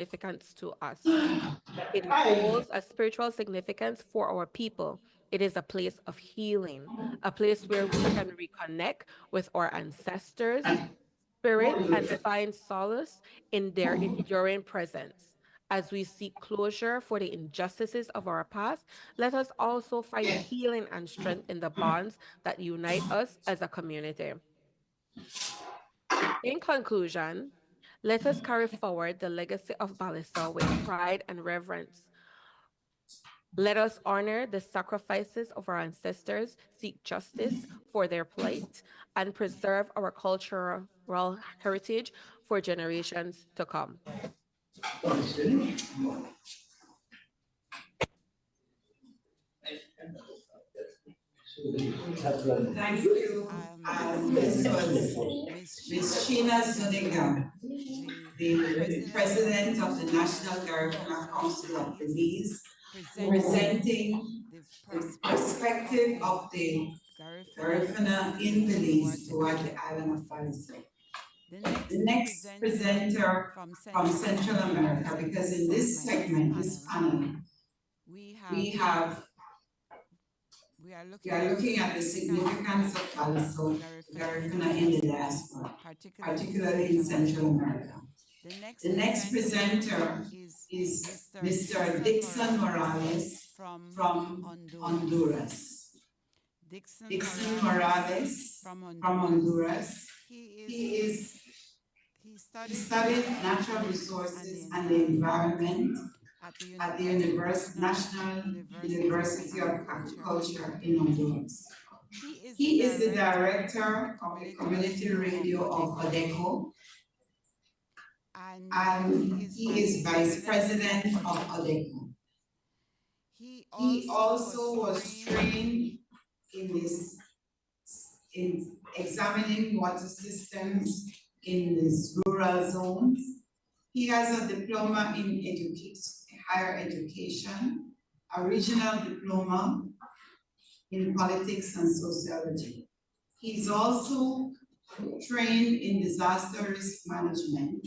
significance to us. It holds a spiritual significance for our people. It is a place of healing, a place where we can reconnect with our ancestors' spirit and find solace in their enduring presence. As we seek closure for the injustices of our past, let us also find healing and strength in the bonds that unite us as a community. In conclusion, let us carry forward the legacy of Balisal with pride and reverence. Let us honor the sacrifices of our ancestors, seek justice for their plight, and preserve our cultural heritage for generations to come. Thank you. This was Ms. Sheena Zuniga, the President of the National Garifuna Council of Belize, presenting the perspective of the Garifuna in Belize toward the island of Balisay. The next presenter from Central America, because in this segment, this panel, we are looking at the significance of Balisay, Garifuna in the diaspora, particularly in Central America. The next presenter is Mr. Dixon Morales from Honduras. Dixon Morales from Honduras. He studied natural resources and the environment at the National University of Agriculture in Honduras. He is the director of the community radio of ADECO, and he is vice president of ADECO. He also was trained in examining water systems in these rural zones. He has a diploma in higher education, a regional diploma in politics and sociology. He's also trained in disaster risk management,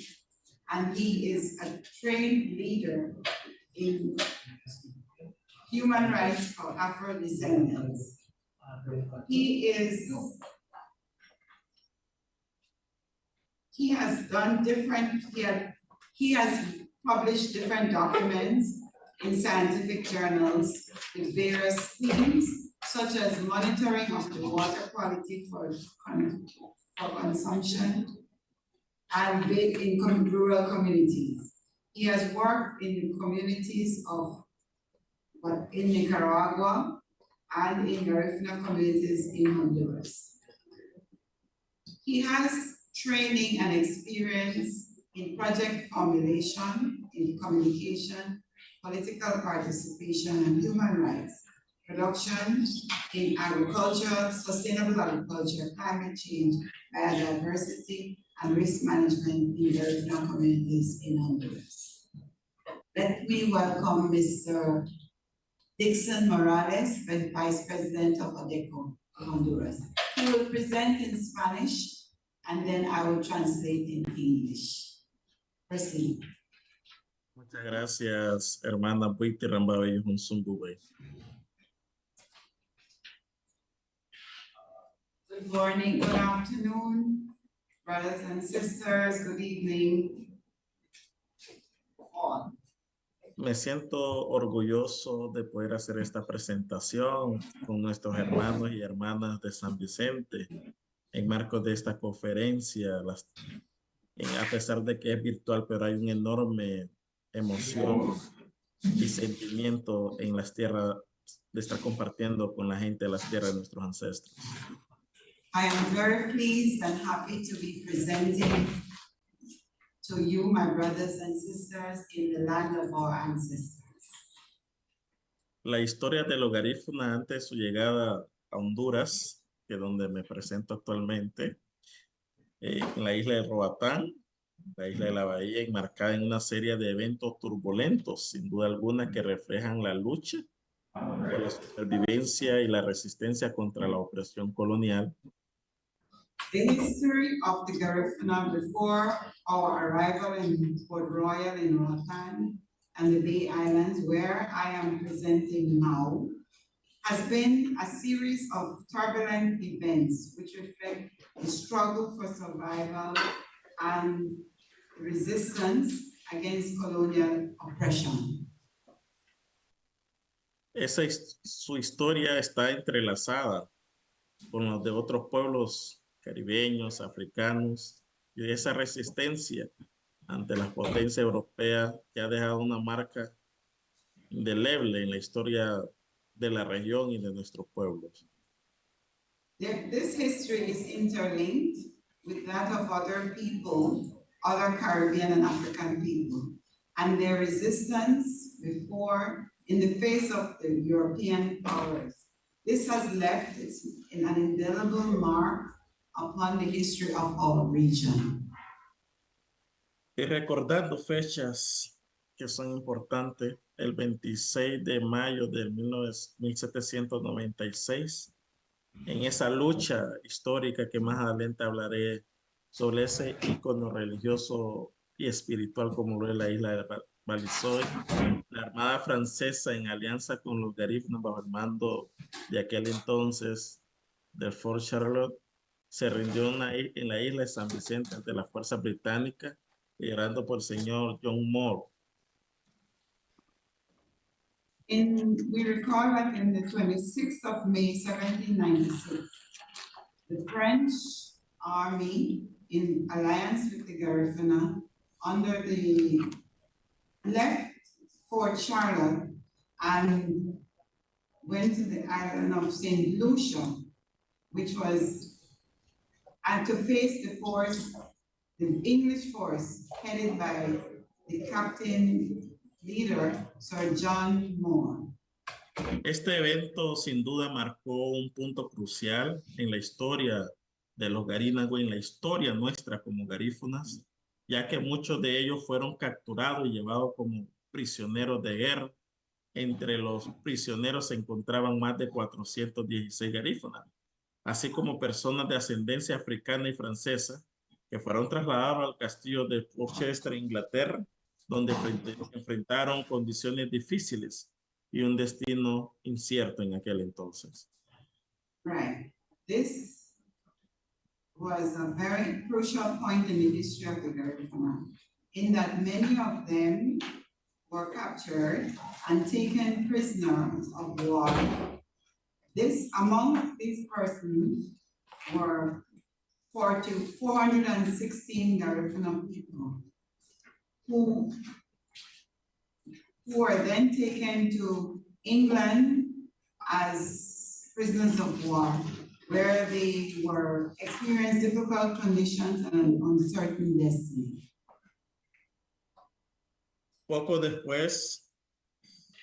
and he is a trained leader in human rights for Afro-descendants. He has published different documents in scientific journals with various themes, such as monitoring of the water quality for consumption and in rural communities. He has worked in communities in Nicaragua and in Garifuna communities in Honduras. He has training and experience in project formulation, in communication, political participation, and human rights, production in agriculture, sustainable agriculture, climate change, biodiversity, and risk management in Garifuna communities in Honduras. Let me welcome Mr. Dixon Morales, Vice President of ADECO, Honduras. He will present in Spanish, and then I will translate in English. Proceed. Muchas gracias, hermana Buiti Rambabe Yunsumbuwe. Good morning, good afternoon, brothers and sisters, good evening. All. Me siento orgulloso de poder hacer esta presentación con nuestros hermanos y hermanas de San Vicente en marco de esta conferencia, a pesar de que es virtual, pero hay una enorme emoción y sentimiento en las tierras de estar compartiendo con la gente de las tierras de nuestros ancestros. I am very pleased and happy to be presenting to you, my brothers and sisters, in the land of our ancestors. La historia de los Garifuna antes de su llegada a Honduras, que es donde me presento actualmente, en la isla de Roatán, la isla de la Bahía, enmarcada en una serie de eventos turbulentos, sin duda alguna, que reflejan la lucha por la supervivencia y la resistencia contra la opresión colonial. The history of the Garifuna before our arrival in Port Royal in Roatan and the Bay Islands, where I am presenting now, has been a series of turbulent events which reflect the struggle for survival and resistance against colonial oppression. Su historia está entrelazada con los de otros pueblos caribeños, africanos, y esa resistencia ante las potencias europeas que ha dejado una marca indeleble en la historia de la región y de nuestros pueblos. This history is interlinked with that of other people, other Caribbean and African people, and their resistance before in the face of the European powers. This has left an indelible mark upon the history of our region. Y recordando fechas que son importantes, el 26 de mayo de 1796, en esa lucha histórica que más adelante hablaré sobre ese ícono religioso y espiritual como lo es la isla de Balizoy, la Armada Francesa en alianza con los Garifuna bajo el mando de aquel entonces del Fort Charlotte se rindió en la isla de San Vicente ante las fuerzas británicas liderando por el señor John Moore. We recall that in the 26th of May, 1796, the French army in alliance with the Garifuna under the left Fort Charlotte and went to the island of St. Lucia, which was, and to face the force, the English force headed by the captain leader, Sir John Moore. Este evento sin duda marcó un punto crucial en la historia de los garínago, en la historia nuestra como garífunas, ya que muchos de ellos fueron capturados y llevados como prisioneros de guerra. Entre los prisioneros se encontraban más de 416 garífunas, así como personas de ascendencia africana y francesa que fueron trasladados al castillo de Worcester, Inglaterra, donde enfrentaron condiciones difíciles y un destino incierto en aquel entonces. Right. This was a very crucial point in the history of the Garifuna, in that many of them were captured and taken prisoners of war. Among these persons were 416 Garifuna people who were then taken to England as prisoners of war, where they were experiencing difficult conditions and an uncertain destiny. Poco después,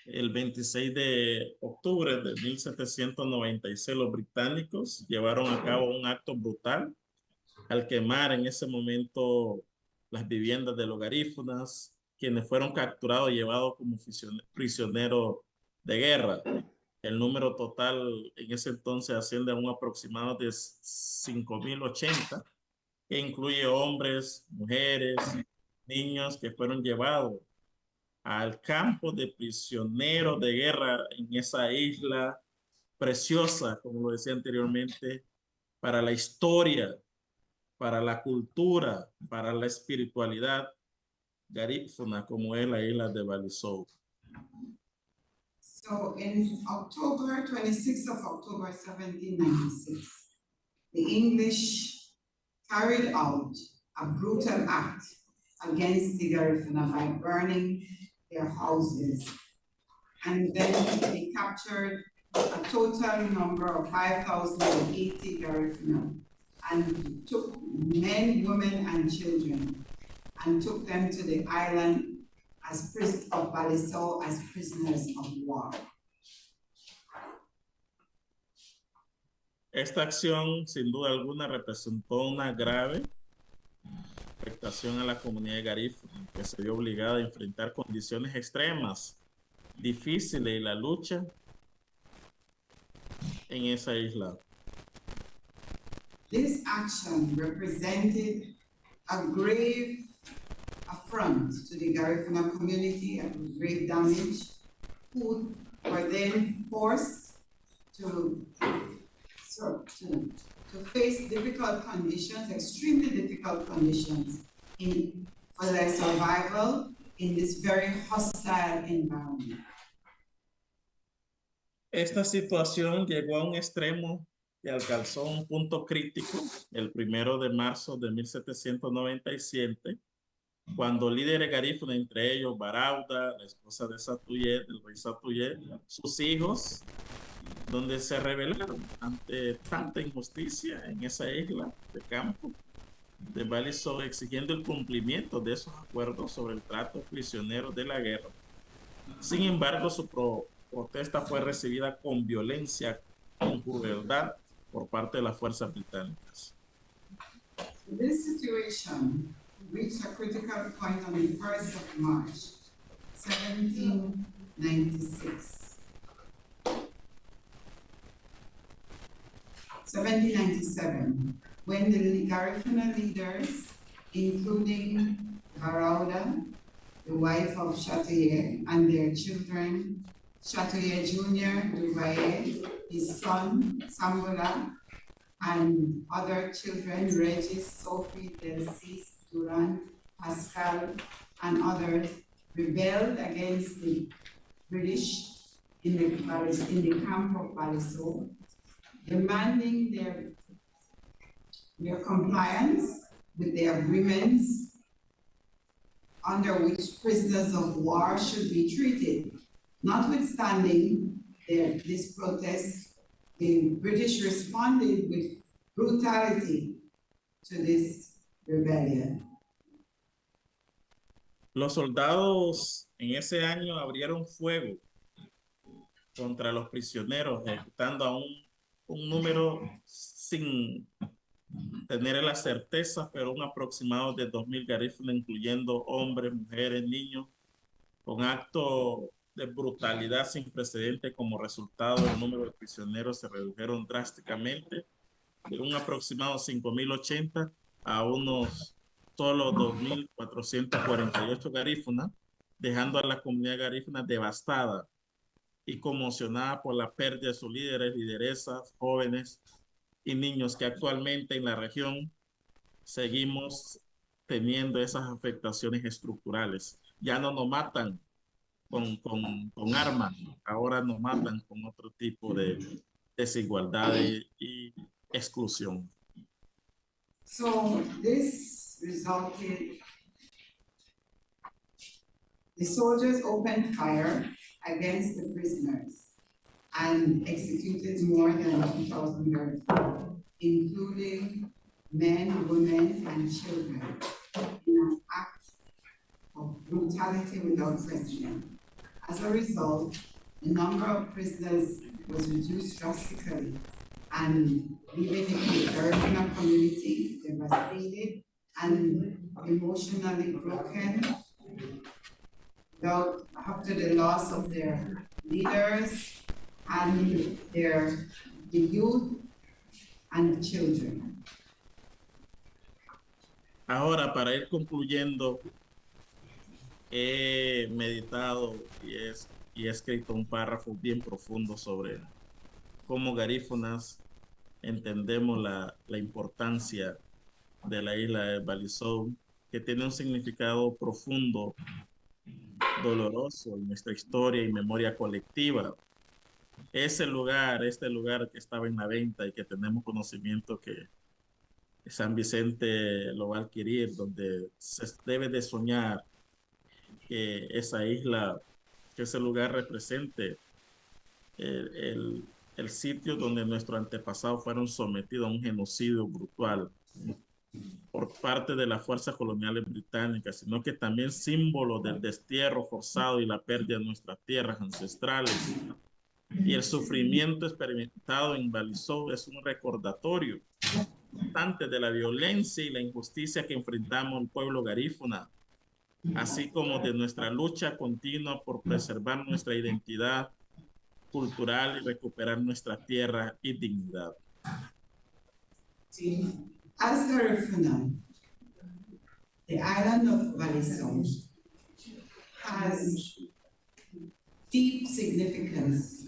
el 26 de octubre de 1796, los británicos llevaron a cabo un acto brutal al quemar en ese momento las viviendas de los garífunas, quienes fueron capturados y llevados como prisioneros de guerra. El número total en ese entonces asciende a un aproximado de 5.080, que incluye hombres, mujeres, niños que fueron llevados al campo de prisioneros de guerra en esa isla preciosa, como lo decía anteriormente, para la historia, para la cultura, para la espiritualidad garífuna, como es la isla de Balizoy. So in October, 26th of October, 1796, the English carried out a brutal act against the Garifuna by burning their houses. And then they captured a total number of 5,080 Garifuna and took men, women, and children and took them to the island of Balizoy as prisoners of war. Esta acción, sin duda alguna, representó una grave afectación a la comunidad garífuna, que se vio obligada a enfrentar condiciones extremas, difíciles, y la lucha en esa isla. This action represented a grave affront to the Garifuna community and great damage, who were then forced to face difficult conditions, extremely difficult conditions for their survival in this very hostile environment. Esta situación llegó a un extremo y alcanzó un punto crítico el 1 de marzo de 1797, cuando líderes garífunas, entre ellos Barauda, la esposa de Satuyet, el rey Satuyet, sus hijos, donde se rebelaron ante tanta injusticia en esa isla de campo de Balisón, exigiendo el cumplimiento de esos acuerdos sobre el trato prisionero de la guerra. Sin embargo, su protesta fue recibida con violencia, con crueldad por parte de las fuerzas británicas. This situation reached a critical point on the 1st of March, 1796. 1797, when the Garifuna leaders, including Barauda, the wife of Chatelier, and their children, Chatelier Jr., Duvaye, his son, Sambola, and other children, Regis, Sophie, Delcis, Durand, Pascal, and others, rebelled against the British in the camp of Balisol, demanding their compliance with the agreements under which prisoners of war should be treated. Notwithstanding this protest, the British responded with brutality to this rebellion. Los soldados en ese año abrieron fuego contra los prisioneros, ejecutando a un número sin tener la certeza, pero un aproximado de 2,000 garífunas, incluyendo hombres, mujeres, niños, con actos de brutalidad sin precedente. Como resultado, el número de prisioneros se redujeron drásticamente de un aproximado 5,080 a unos solo 2,448 garífunas, dejando a la comunidad garífuna devastada y conmocionada por la pérdida de sus líderes, lideresas, jóvenes y niños, que actualmente en la región seguimos teniendo esas afectaciones estructurales. Ya no nos matan con armas, ahora nos matan con otro tipo de desigualdad y exclusión. So this resulted, the soldiers opened fire against the prisoners and executed more than 2,000 Garifuna, including men, women, and children, in an act of brutality without precedent. As a result, the number of prisoners was reduced drastically, and leaving the Garifuna community devastated and emotionally broken after the loss of their leaders and the youth and children. Ahora, para ir concluyendo, he meditado y he escrito un párrafo bien profundo sobre cómo garífunas entendemos la importancia de la isla de Balisou, que tiene un significado profundo, doloroso en nuestra historia y memoria colectiva. Este lugar que estaba en la venta y que tenemos conocimiento que San Vicente lo va a adquirir, donde se debe de soñar que esa isla, que ese lugar represente el sitio donde nuestros antepasados fueron sometidos a un genocidio brutal por parte de las fuerzas coloniales británicas, sino que también símbolo del destierro forzado y la pérdida de nuestras tierras ancestrales. Y el sufrimiento experimentado en Balisou es un recordatorio constante de la violencia y la injusticia que enfrentamos el pueblo garífuna, así como de nuestra lucha continua por preservar nuestra identidad cultural y recuperar nuestra tierra y dignidad. As Garifuna, the island of Balisong has deep significance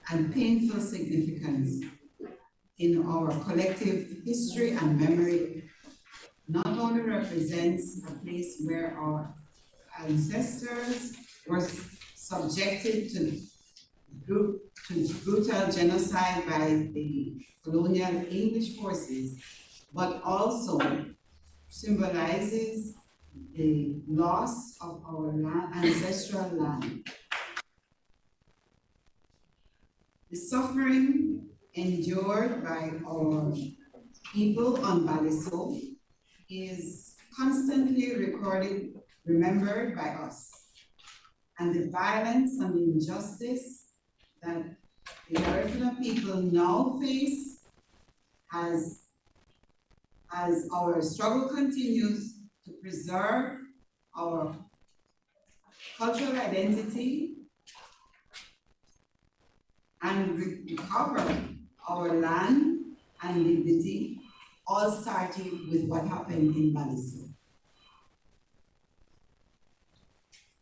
and painful significance in our collective history and memory. Not only represents a place where our ancestors were subjected to brutal genocide by the colonial English forces, but also symbolizes the loss of our ancestral land. The suffering endured by our people on Baliso is constantly recorded, remembered by us. And the violence and the injustice that the Garifuna people now face as our struggle continues to preserve our cultural identity and recover our land and liberty, all starting with what happened in Baliso.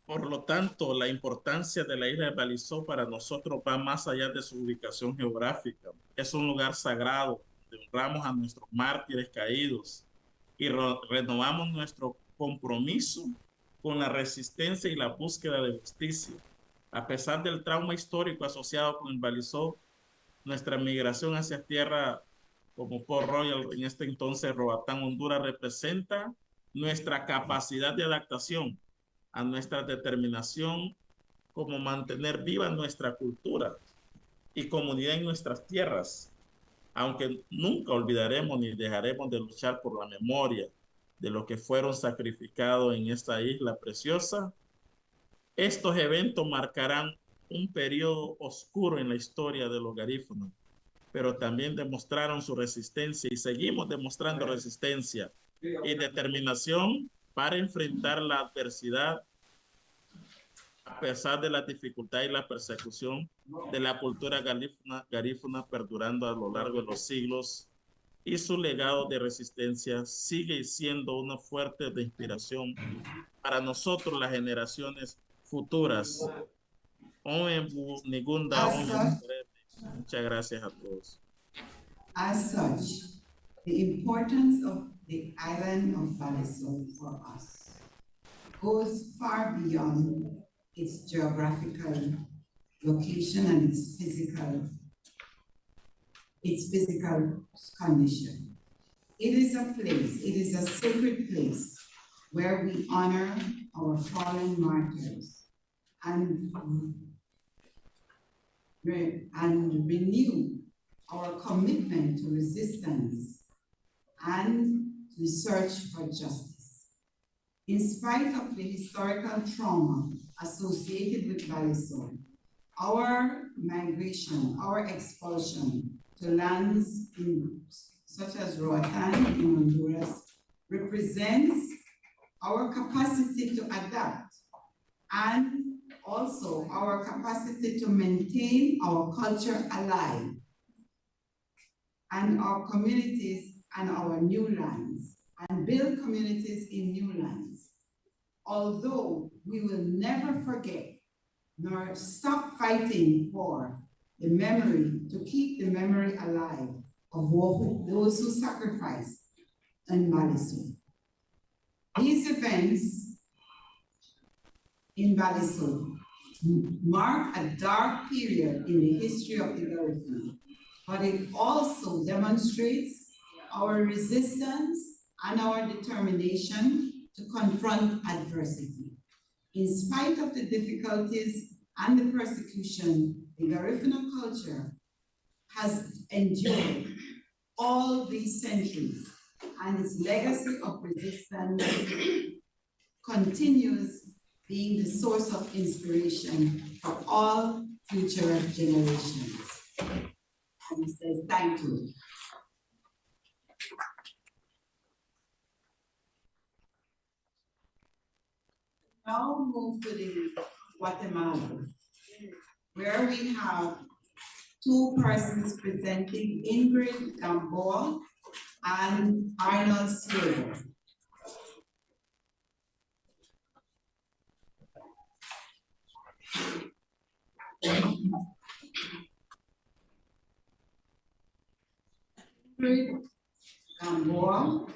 Por lo tanto, la importancia de la isla de Balizó para nosotros va más allá de su ubicación geográfica. Es un lugar sagrado donde honramos a nuestros mártires caídos y renovamos nuestro compromiso con la resistencia y la búsqueda de justicia. A pesar del trauma histórico asociado con el Balizó, nuestra migración hacia tierra como Port Royal, en este entonces Roatán, Honduras, representa nuestra capacidad de adaptación a nuestra determinación como mantener viva nuestra cultura y comunidad en nuestras tierras, aunque nunca olvidaremos ni dejaremos de luchar por la memoria de los que fueron sacrificados en esta isla preciosa. Estos eventos marcarán un periodo oscuro en la historia de los garífunos, pero también demostraron su resistencia y seguimos demostrando resistencia y determinación para enfrentar la adversidad a pesar de la dificultad y la persecución de la cultura garífuna perdurando a lo largo de los siglos, y su legado de resistencia sigue siendo una fuente de inspiración para nosotros, las generaciones futuras. Muchas gracias a todos. As such, the importance of the island of Baliso for us goes far beyond its geographical location and its physical condition. It is a place, it is a sacred place where we honor our fallen martyrs and renew our commitment to resistance and the search for justice. In spite of the historical trauma associated with Baliso, our migration, our expulsion to lands such as Roatan in Honduras represents our capacity to adapt and also our capacity to maintain our culture alive and our communities and our new lands and build communities in new lands. Although we will never forget nor stop fighting for the memory, to keep the memory alive of those who sacrificed in Baliso. These events in Baliso mark a dark period in the history of the Garifuna, but it also demonstrates our resistance and our determination to confront adversity. In spite of the difficulties and the persecution, the Garifuna culture has endured all these centuries, and its legacy of resistance continues being the source of inspiration for all future generations. And he says, thank you. Now move to the Guatemala, where we have two persons presenting, Ingrid Gamboa and Arnold Silver. Gamboa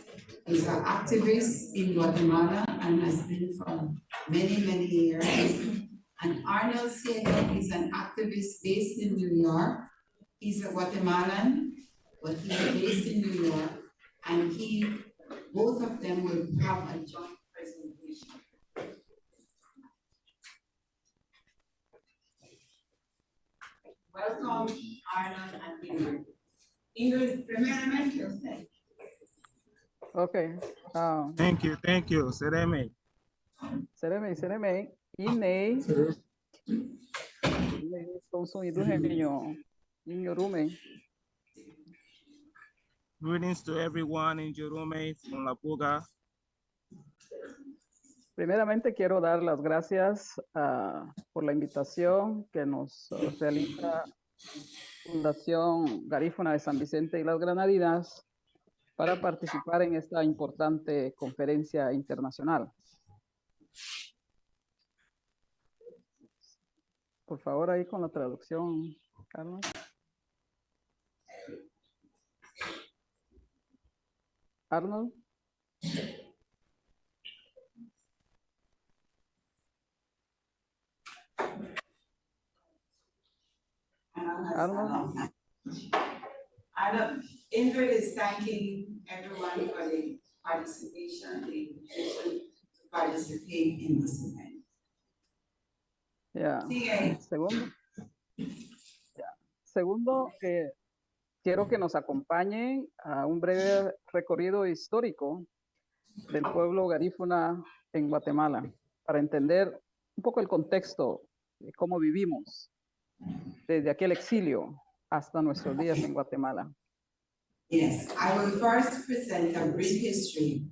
is an activist in Guatemala and has been for many, many years. And Arnold Ciego is an activist based in New York. He's a Guatemalan, but he's based in New York. And both of them will have a joint presentation. Welcome, Arnold and Ingrid. Ingrid, primeramente usted. Okay. Thank you. Sereme. Sereme. Ine. Thompson Iduhenyo. Inyorume. Greetings to everyone in Yorume from La Puga. Primeramente quiero dar las gracias por la invitación que nos realiza Fundación Garifuna de San Vicente y las Granadinas para participar en esta importante conferencia internacional. Por favor, ahí con la traducción, Carlos. Arnold. Arnold. Ingrid is thanking everyone for the participation, the invitation to participate in this event. Yeah. Sigue. Segundo, quiero que nos acompañen a un breve recorrido histórico del pueblo garífuna en Guatemala para entender un poco el contexto de cómo vivimos desde aquel exilio hasta nuestros días en Guatemala. Yes, I will first present a brief history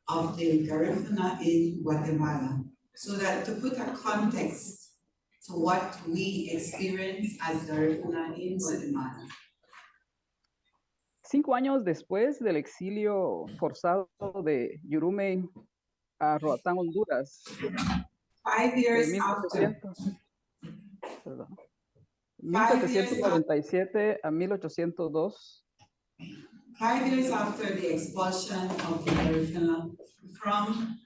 of the Garifuna in Guatemala, so that to put a context to what we experience as Garifuna in Guatemala. 5 años después del exilio forzado de Yurume a Roatán, Honduras, 5 years after. 1797 a 1802. 5 years after the expulsion of the Garifuna from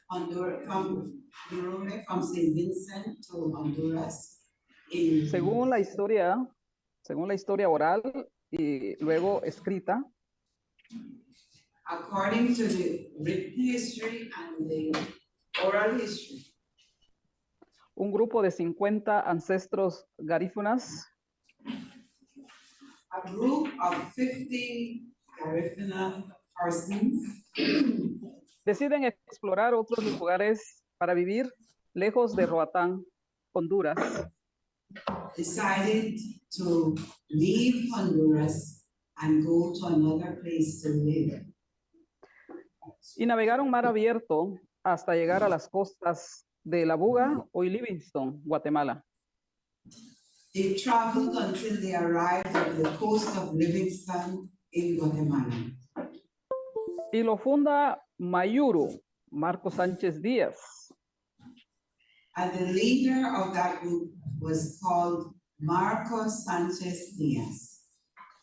Honduras, from Yurume, from St. Vincent to Honduras. Según la historia oral y luego escrita, according to the written history and the oral history, un grupo de 50 ancestros garífunas a group of 50 Garifuna persons deciden explorar otros lugares para vivir lejos de Roatán, Honduras, decided to leave Honduras and go to another place to live. y navegaron mar abierto hasta llegar a las costas de La Buga, hoy Livingston, Guatemala. They traveled until they arrived at the coast of Livingston in Guatemala. Y lo funda Mayuru, Marco Sánchez Díaz. And the leader of that group was called Marco Sanchez Diaz.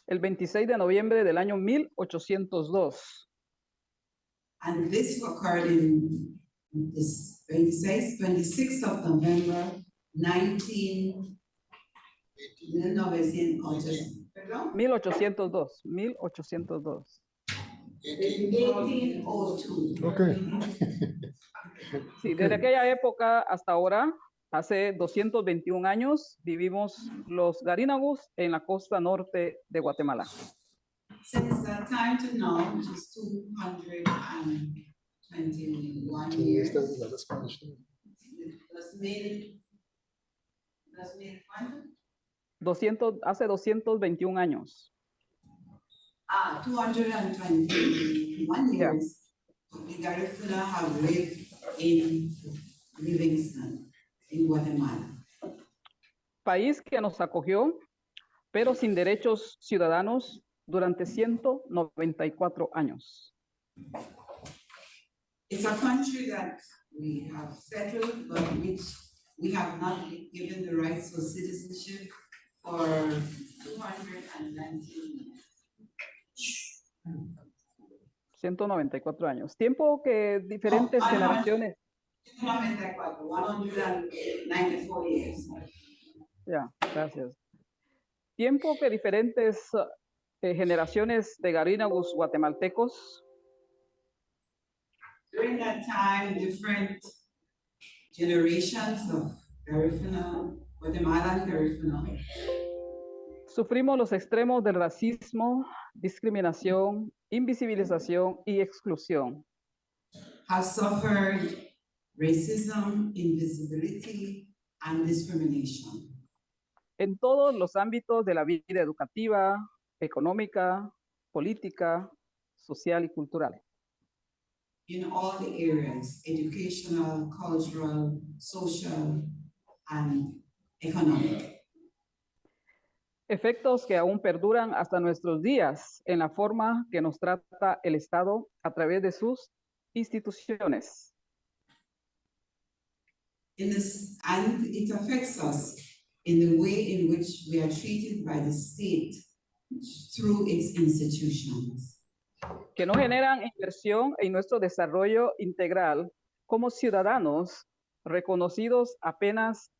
El 26 de noviembre del año 1802. And this occurred in this 26th of November, 1802. 1802. 1802. Okay. Sí, desde aquella época hasta ahora, hace 221 años, vivimos los garínagus en la costa norte de Guatemala. Since that time to now, which is 221 years, Hace 221 años. 221 years, the Garifuna have lived in Livingston, in Guatemala. País que nos acogió, pero sin derechos ciudadanos durante 194 años. It's a country that we have settled, but which we have not been given the rights of citizenship for 219 years. 194 años. Tiempo que diferentes generaciones. 194 years. Ya, gracias. Tiempo que diferentes generaciones de garífuna guatemaltecos During that time, different generations of Garifuna, Guatemalan Garifuna, sufrimos los extremos del racismo, discriminación, invisibilización y exclusión. have suffered racism, invisibility, and discrimination En todos los ámbitos de la vida educativa, económica, política, social y cultural. in all the areas, educational, cultural, social, and economic. Efectos que aún perduran hasta nuestros días en la forma que nos trata el Estado a través de sus instituciones. And it affects us in the way in which we are treated by the state through its institutions. Que no generan inversión en nuestro desarrollo integral como ciudadanos reconocidos apenas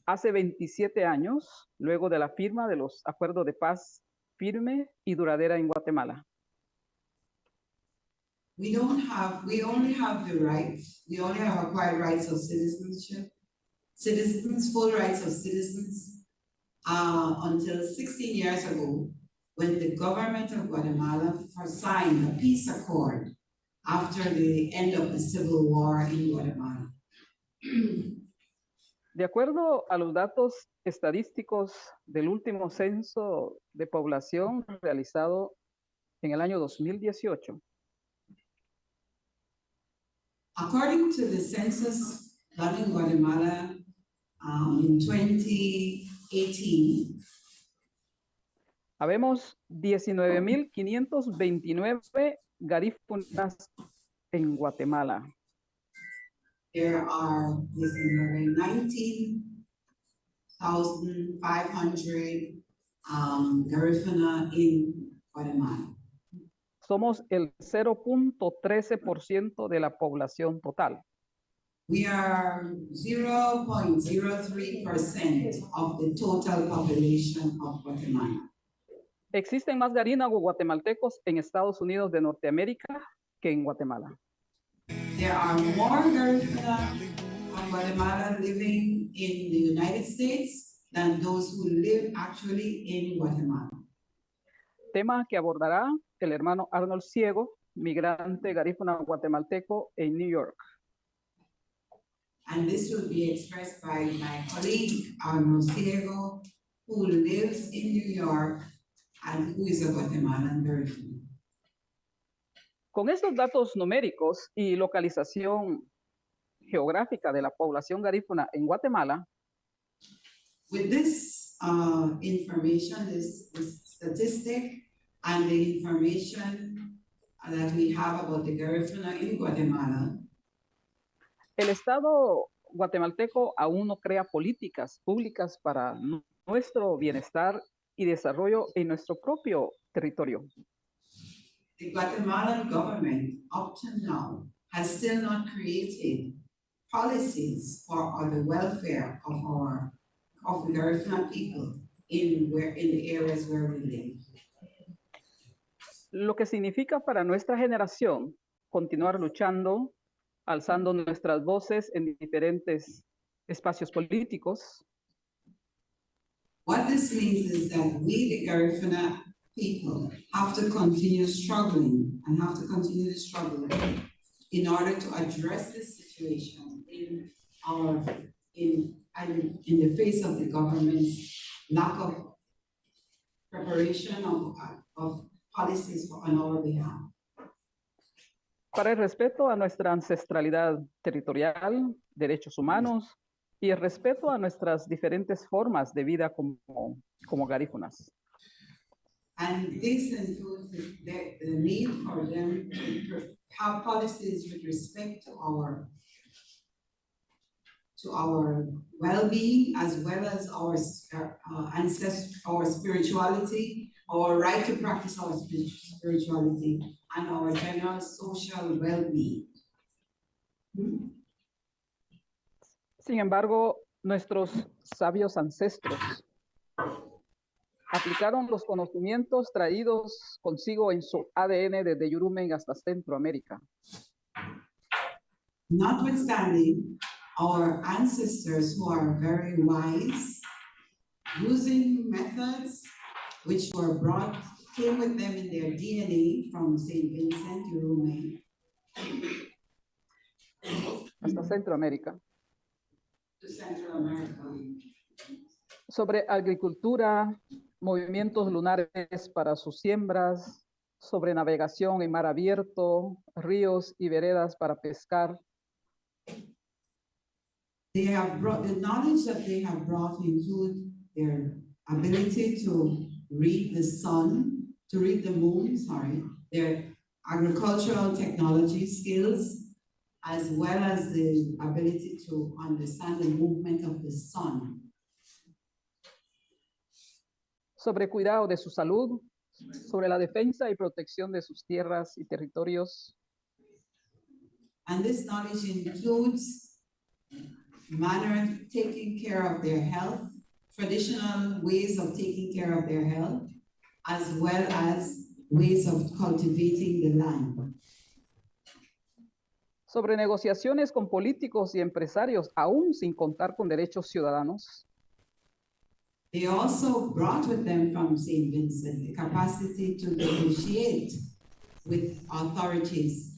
hace 27 años, luego de la firma de los acuerdos de paz firme y duradera en Guatemala. We only have the rights, we only have acquired rights of citizenship, full rights of citizens, until 16 years ago, when the government of Guatemala first signed a peace accord after the end of the civil war in Guatemala. De acuerdo a los datos estadísticos del último censo de población realizado en el año 2018, according to the census done in Guatemala in 2018, habemos 19.529 garífunas en Guatemala. there are 19,500 Garifuna in Guatemala. Somos el 0.13% de la población total. We are 0.03% of the total population of Guatemala. Existen más garífunas guatemaltecos en Estados Unidos de Norteamérica que en Guatemala. There are more Garifuna from Guatemala living in the United States than those who live actually in Guatemala. Tema que abordará el hermano Arnold Ciego, migrante garífuna guatemalteco en New York. And this will be expressed by my colleague, Arnold Ciego, who lives in New York and who is a Guatemalan Garifuna. Con estos datos numéricos y localización geográfica de la población garífuna en Guatemala, With this information, this statistic, and the information that we have about the Garifuna in Guatemala, el Estado guatemalteco aún no crea políticas públicas para nuestro bienestar y desarrollo en nuestro propio territorio. the Guatemalan government up to now has still not created policies for the welfare of the Garifuna people in the areas where we live. Lo que significa para nuestra generación continuar luchando, alzando nuestras voces en diferentes espacios políticos, What this means is that we, the Garifuna people, have to continue struggling and have to continue to struggle in order to address this situation in the face of the government's lack of preparation of policies on our behalf. para el respeto a nuestra ancestralidad territorial, derechos humanos y el respeto a nuestras diferentes formas de vida como garífunas. And this includes the need for them to have policies with respect to our well-being, as well as our our spirituality, our right to practice our spirituality, and our general social well-being. Sin embargo, nuestros sabios ancestros aplicaron los conocimientos traídos consigo en su ADN desde Yurumen hasta Centroamérica. Notwithstanding, our ancestors who are very wise, using methods which came with them in their DNA from St. Vincent, Yurumen, Hasta Centroamérica. to Central America. Sobre agricultura, movimientos lunares para sus siembras, sobre navegación en mar abierto, ríos y veredas para pescar. They have brought the knowledge that they have brought include their ability to read the sun, to read the moon, their agricultural technology skills, as well as the ability to understand the movement of the sun. Sobre cuidado de su salud, sobre la defensa y protección de sus tierras y territorios. And this knowledge includes taking care of their health, traditional ways of taking care of their health, as well as ways of cultivating the land. Sobre negociaciones con políticos y empresarios, aún sin contar con derechos ciudadanos. They also brought with them from St. Vincent the capacity to negotiate with authorities,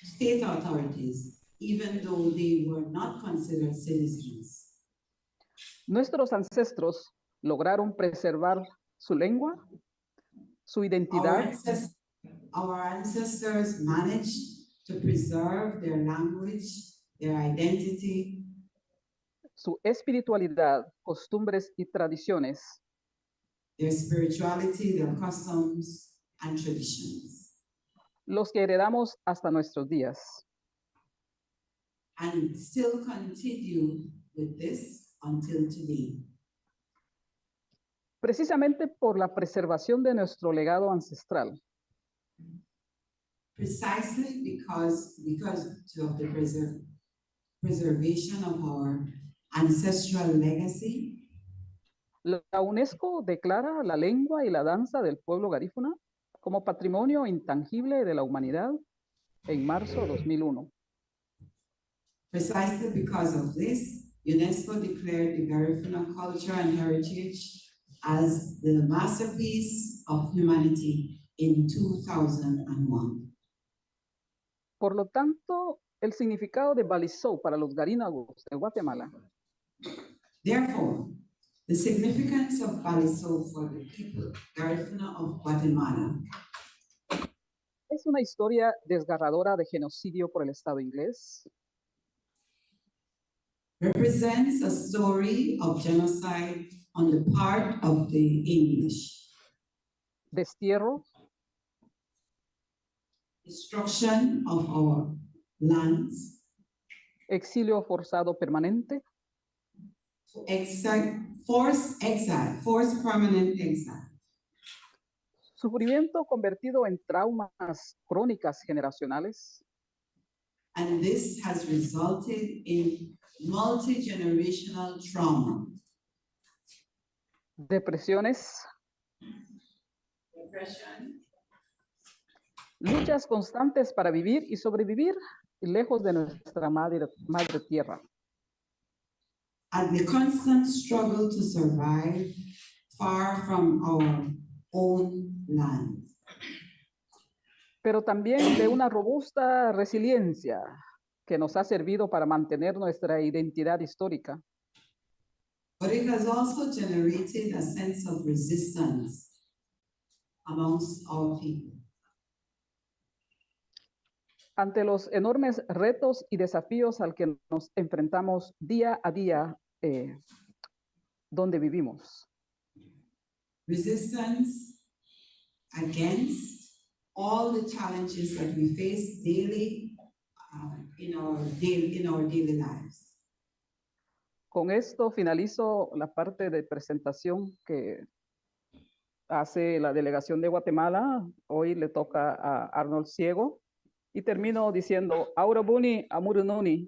state authorities, even though they were not considered citizens. Nuestros ancestros lograron preservar su lengua, su identidad, Our ancestors managed to preserve their language, their identity, su espiritualidad, costumbres y tradiciones, their spirituality, their customs, and traditions, los que heredamos hasta nuestros días. and still continue with this until today. Precisamente por la preservación de nuestro legado ancestral, Precisely because of the preservation of our ancestral legacy, la UNESCO declara la lengua y la danza del pueblo garífuna como patrimonio intangible de la humanidad en marzo de 2001. precisely because of this, UNESCO declared the Garifuna culture and heritage as the masterpiece of humanity in 2001. Por lo tanto, el significado de Balizou para los garínagos de Guatemala Therefore, the significance of Balizou for the people, Garifuna of Guatemala, es una historia desgarradora de genocidio por el Estado inglés, represents a story of genocide on the part of the English, destierro, destruction of our lands, exilio forzado permanente, forced permanent exile, sufrimiento convertido en traumas crónicas generacionales, and this has resulted in multi-generational trauma, depresiones, depression, luchas constantes para vivir y sobrevivir lejos de nuestra madre tierra. and the constant struggle to survive far from our own land. Pero también de una robusta resiliencia que nos ha servido para mantener nuestra identidad histórica. But it has also generated a sense of resistance amongst our people. Ante los enormes retos y desafíos al que nos enfrentamos día a día donde vivimos. Resistance against all the challenges that we face daily in our daily lives. Con esto finalizo la parte de presentación que hace la delegación de Guatemala. Hoy le toca a Arnold Ciego. Y termino diciendo, Aura Buni, Amurunoni.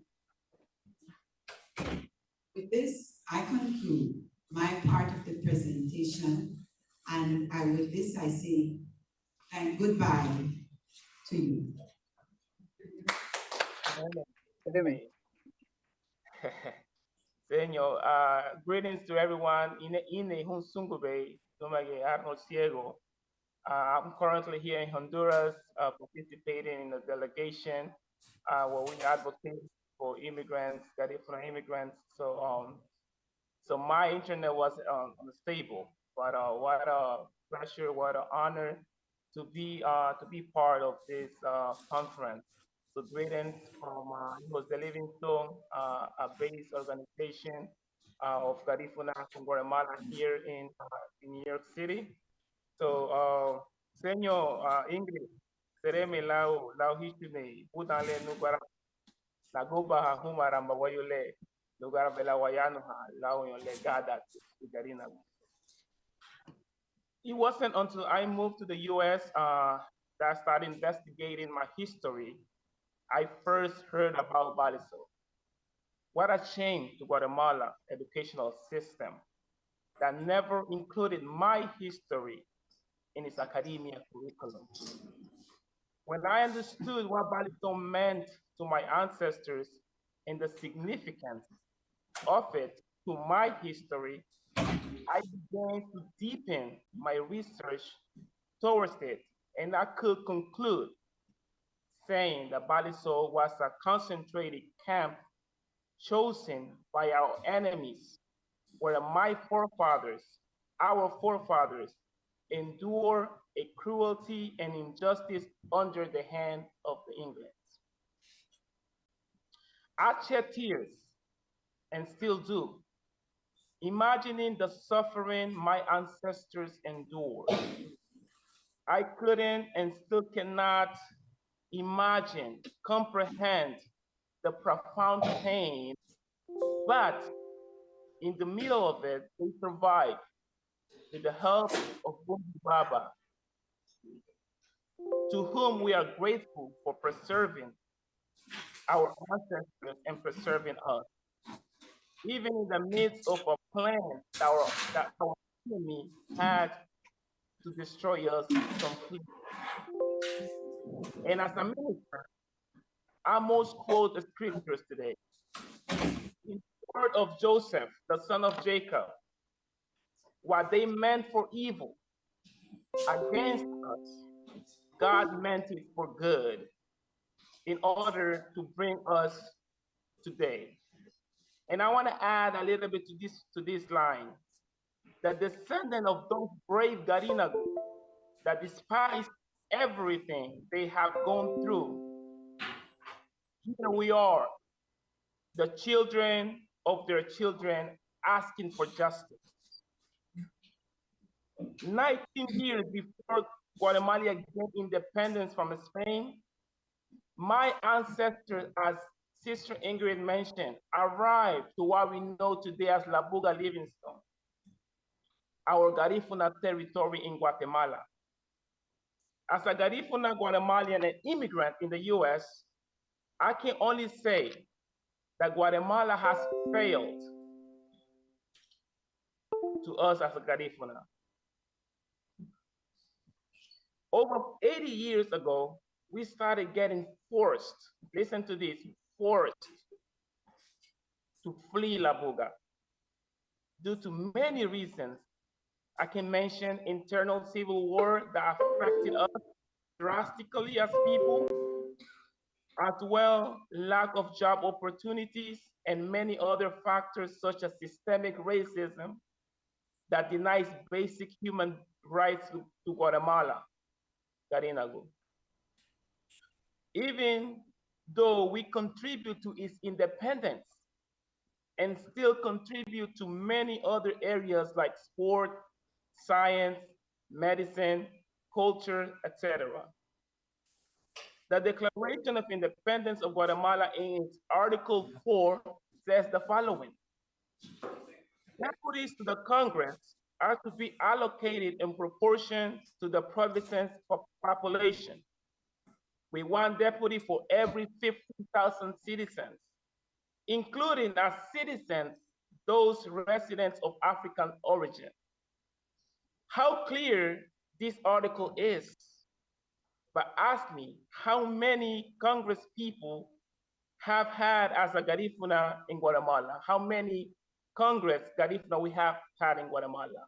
With this, I conclude my part of the presentation, and with this I say goodbye to you. Señor, greetings to everyone in the Hunsungube, Arnold Ciego. I'm currently here in Honduras, participating in a delegation where we advocate for immigrants, Garifuna immigrants. So my internet was unstable, but what a pleasure, what an honor to be part of this conference. So greetings from the Livingstone, a base organization of Garifuna from Guatemala here in New York City. So, Senyo Ingrid, sereme lau hishune, budale nugara, nagoba ha humaramba wayole, nugara bela wayano ha, lau yole gada, garina. It wasn't until I moved to the US that I started investigating my history. I first heard about Baliso. What a shame to Guatemala educational system that never included my history in its academia curriculum. When I understood what Baliso meant to my ancestors and the significance of it to my history, I began to deepen my research towards it, and I could conclude saying that Baliso was a concentrated camp chosen by our enemies, where my forefathers, our forefathers, endure a cruelty and injustice under the hand of the English. I shed tears and still do, imagining the suffering my ancestors endured. I couldn't and still cannot imagine, comprehend the profound pain, but in the middle of it, they survived with the help of Bundy Baba, to whom we are grateful for preserving our ancestors and preserving us. Even in the midst of a plan that our enemy had to destroy us completely. And as a minister, I most quote the scriptures today. In the word of Joseph, the son of Jacob, what they meant for evil against us, God meant it for good in order to bring us today. And I want to add a little bit to this line. The descendant of those brave Garinagu that despise everything they have gone through, here we are, the children of their children asking for justice. 19 years before Guatemala gained independence from Spain, my ancestors, as Sister Ingrid mentioned, arrived to what we know today as La Buga Livingstone, our Garifuna territory in Guatemala. As a Garifuna Guatemalan and immigrant in the US, I can only say that Guatemala has failed to us as a Garifuna. Over 80 years ago, we started getting forced, listen to this, forced to flee La Buga due to many reasons. I can mention internal civil war that affected us drastically as people, as well lack of job opportunities and many other factors such as systemic racism that denies basic human rights to Guatemala, Garinagu. Even though we contribute to its independence and still contribute to many other areas like sport, science, medicine, culture, etc. The Declaration of Independence of Guatemala in its Article 4 says the following: deputies to the Congress are to be allocated in proportion to the province's population, with one deputy for every 50,000 citizens, including as citizens those residents of African origin. How clear this article is, but ask me how many Congress people have had as a Garifuna in Guatemala? How many Congress Garifuna we have had in Guatemala?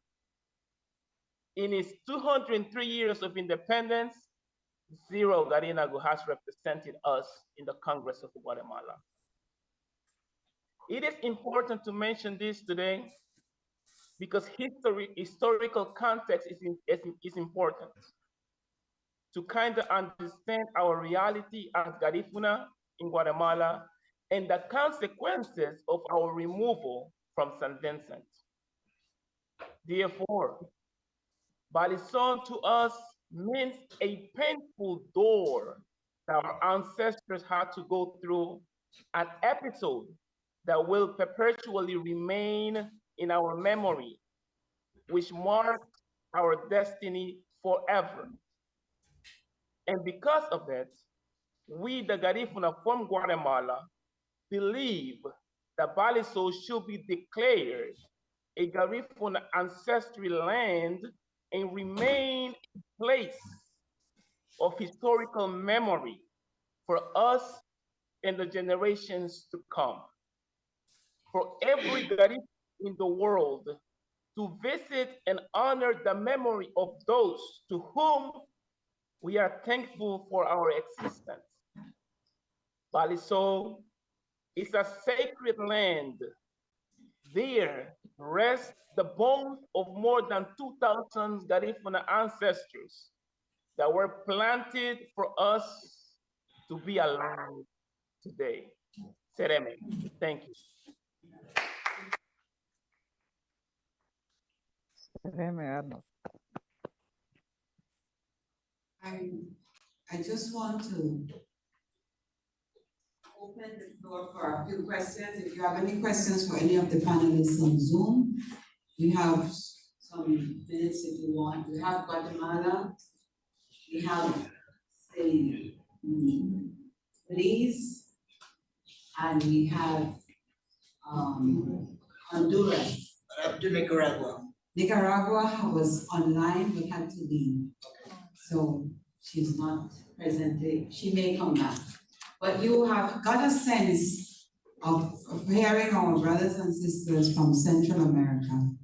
In its 203 years of independence, 0 Garinagu has represented us in the Congress of Guatemala. It is important to mention this today because historical context is important to kind of understand our reality as Garifuna in Guatemala and the consequences of our removal from St. Vincent. Therefore, Balisong to us means a painful door that our ancestors had to go through, an episode that will perpetually remain in our memory, which marks our destiny forever. And because of that, we, the Garifuna from Guatemala, believe that Balisong should be declared a Garifuna ancestral land and remain a place of historical memory for us and the generations to come. For every Garifuna in the world to visit and honor the memory of those to whom we are thankful for our existence. Balisong is a sacred land. There rest the bones of more than 2,000 Garifuna ancestors that were planted for us to be alive today. Sereme, thank you. I just want to open the floor for a few questions. If you have any questions for any of the panelists on Zoom, we have some minutes if you want. We have Guatemala, we have Belize, and we have Honduras. Up to Nicaragua. Nicaragua was online but had to leave. So she's not present. She may come back. But you have got a sense of hearing our brothers and sisters from Central America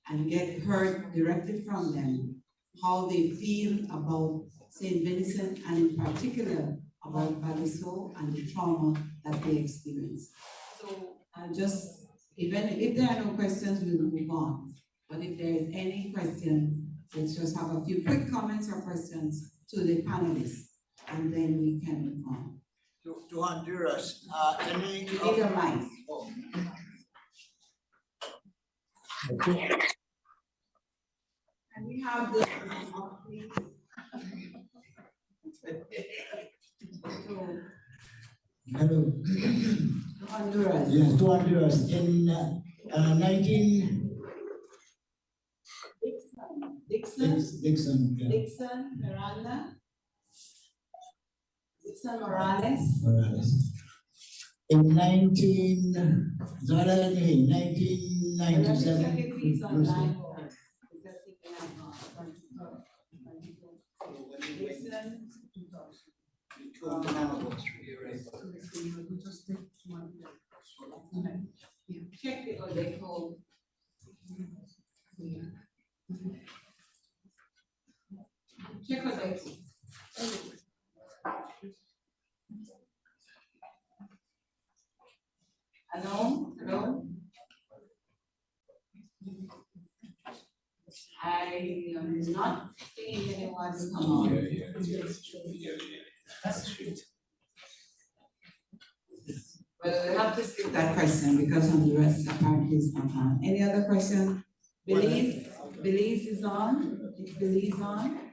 and heard directly from them how they feel about St. Vincent and in particular about Balisong and the trauma that they experienced. So if there are no questions, we'll move on. But if there is any question, let's just have a few quick comments or questions to the panelists, and then we can move on. To Honduras, any You need a mic. And we have the Hello. Honduras. Yes, to Honduras. In 19... Dixon, yeah. Dixon, Miranda. Dixon Morales. Morales. In 1997. Check the electoral. Check electoral. Hello? Hello? I am not seeing anyone come on. Well, we have to skip that question because Honduras apparently is not on. Any other question? Belize is on? Is Belize on?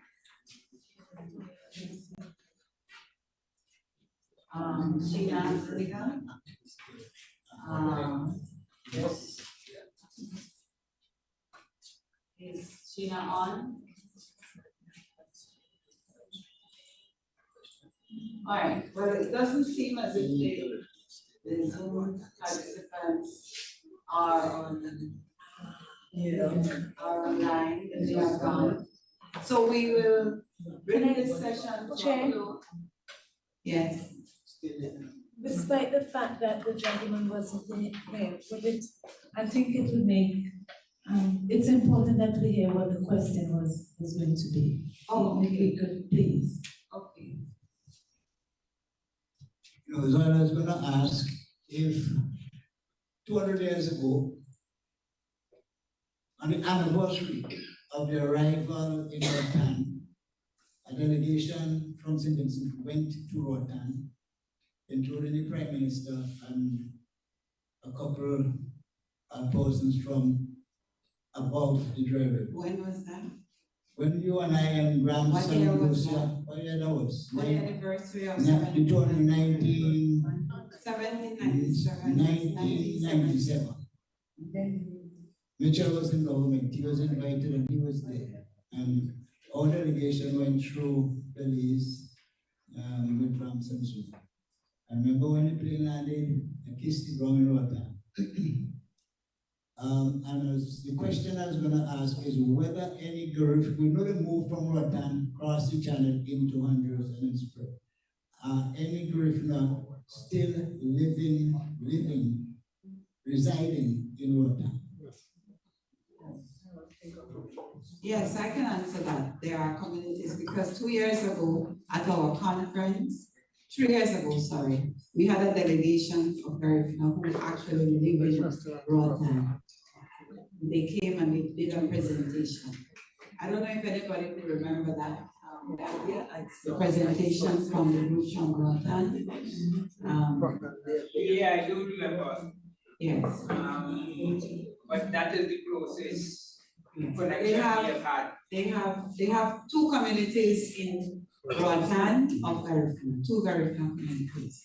Sheena Zuniga. Is Sheena on? All right, well, it doesn't seem as if the Zoom participants are online, and they are gone. So we will bring this session to a close. Yes. Despite the fact that the gentleman wasn't there, I think it would make, it's important that we hear what the question was going to be. Oh, If we could, please. okay. So I was gonna ask if 200 years ago, on the anniversary of the arrival in Roatan, a delegation from St. Vincent went to Roatan, including the Prime Minister and a couple of persons from above the driveway. When was that? When you and I and Graham What year was that? what year that was? What anniversary of 1997. 1997. Mitchell was in government, he was invited and he was there. And our delegation went through Belize with Ramson Zoo. I remember when the plane landed, I kissed the ground in Roatan. The question I was going to ask is whether any Garifuna, we know they moved from Roatan across the channel into Honduras and in Spring. Any Garifuna still residing in Roatan? Yes, I can answer that. There are communities, because 2 years ago at our conference, 3 years ago, sorry, we had a delegation of Garifuna who actually live in Roatan. They came and they did a presentation. I don't know if anybody could remember that. The presentation from the group from Roatan. Yeah, I do remember. Yes. But that is the closest connection They we have had. They have two communities in Roatan of Garifuna, two Garifuna communities.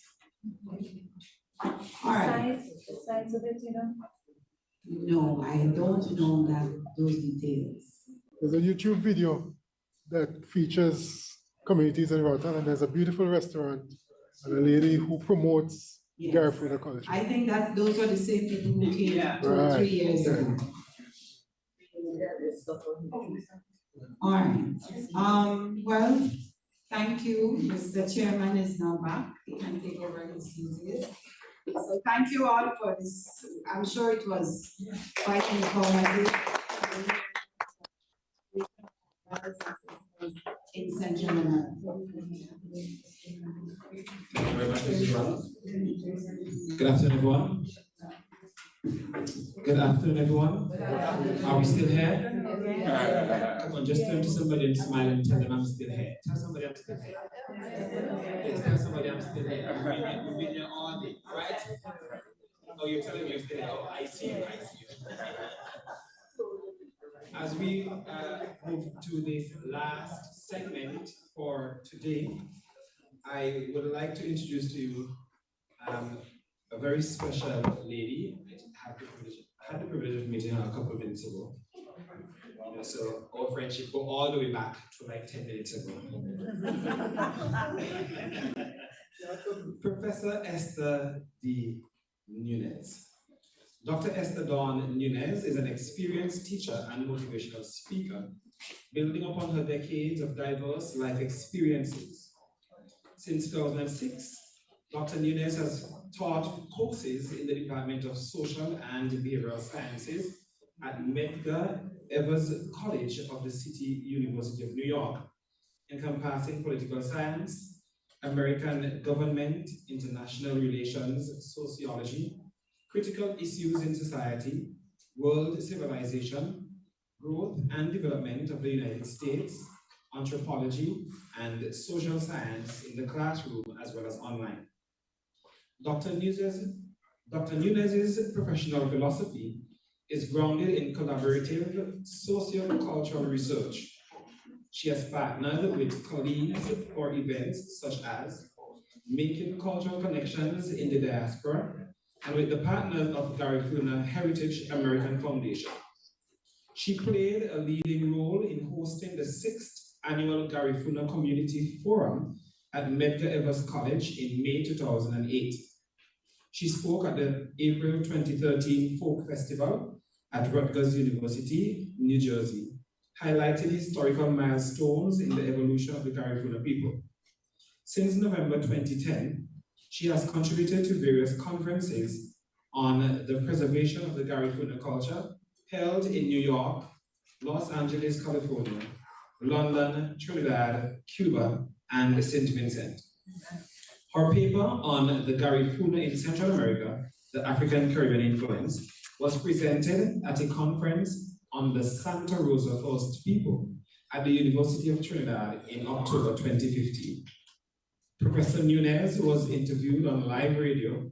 All right. The size of it, you know? No, I don't know those details. There's a YouTube video that features communities in Roatan, and there's a beautiful restaurant and a lady who promotes Yes. Garifuna culture. I think that those are the same people who came 2 or 3 years ago. All right. Well, thank you. Mr. Chairman is now back. He can take over his duties. So thank you all for this. I'm sure it was quite informative. In Central America. Good afternoon, everyone. Good afternoon, everyone. Are we still here? Come on, just turn to somebody and smile and tell them I'm still here. Tell somebody I'm still here. Yes, tell somebody I'm still here. We've been here all day, right? Oh, you're telling me you're still here. Oh, I see you, I see you. As we move to this last segment for today, I would like to introduce to you a very special lady. I had the privilege of meeting her a couple of minutes ago. So our friendship go all the way back to like 10 minutes ago. Professor Esther D. Nunez. Dr. Esther Dawn Nunez is an experienced teacher and motivational speaker, building upon her decades of diverse life experiences. Since 2006, Dr. Nunez has taught courses in the Department of Social and Behavioral Sciences at Medgar Evers College of the City University of New York, encompassing political science, American government, international relations, sociology, critical issues in society, world civilization, growth and development of the United States, anthropology, and social science in the classroom as well as online. Dr. Nunez's professional philosophy is grounded in collaborative socio-cultural research. She has partnered with colleagues for events such as making cultural connections in the diaspora, and with the partners of Garifuna Heritage American Foundation. She played a leading role in hosting the 6th annual Garifuna Community Forum at Medgar Evers College in May 2008. She spoke at the April 2013 Folk Festival at Rutgers University, New Jersey, highlighting historical milestones in the evolution of the Garifuna people. Since November 2010, she has contributed to various conferences on the preservation of the Garifuna culture held in New York, Los Angeles, California, London, Trinidad, Cuba, and St. Vincent. Her paper on the Garifuna in Central America, the African Caribbean influence, was presented at a conference on the Santa Rosa First People at the University of Trinidad in October 2015. Professor Nunez was interviewed on live radio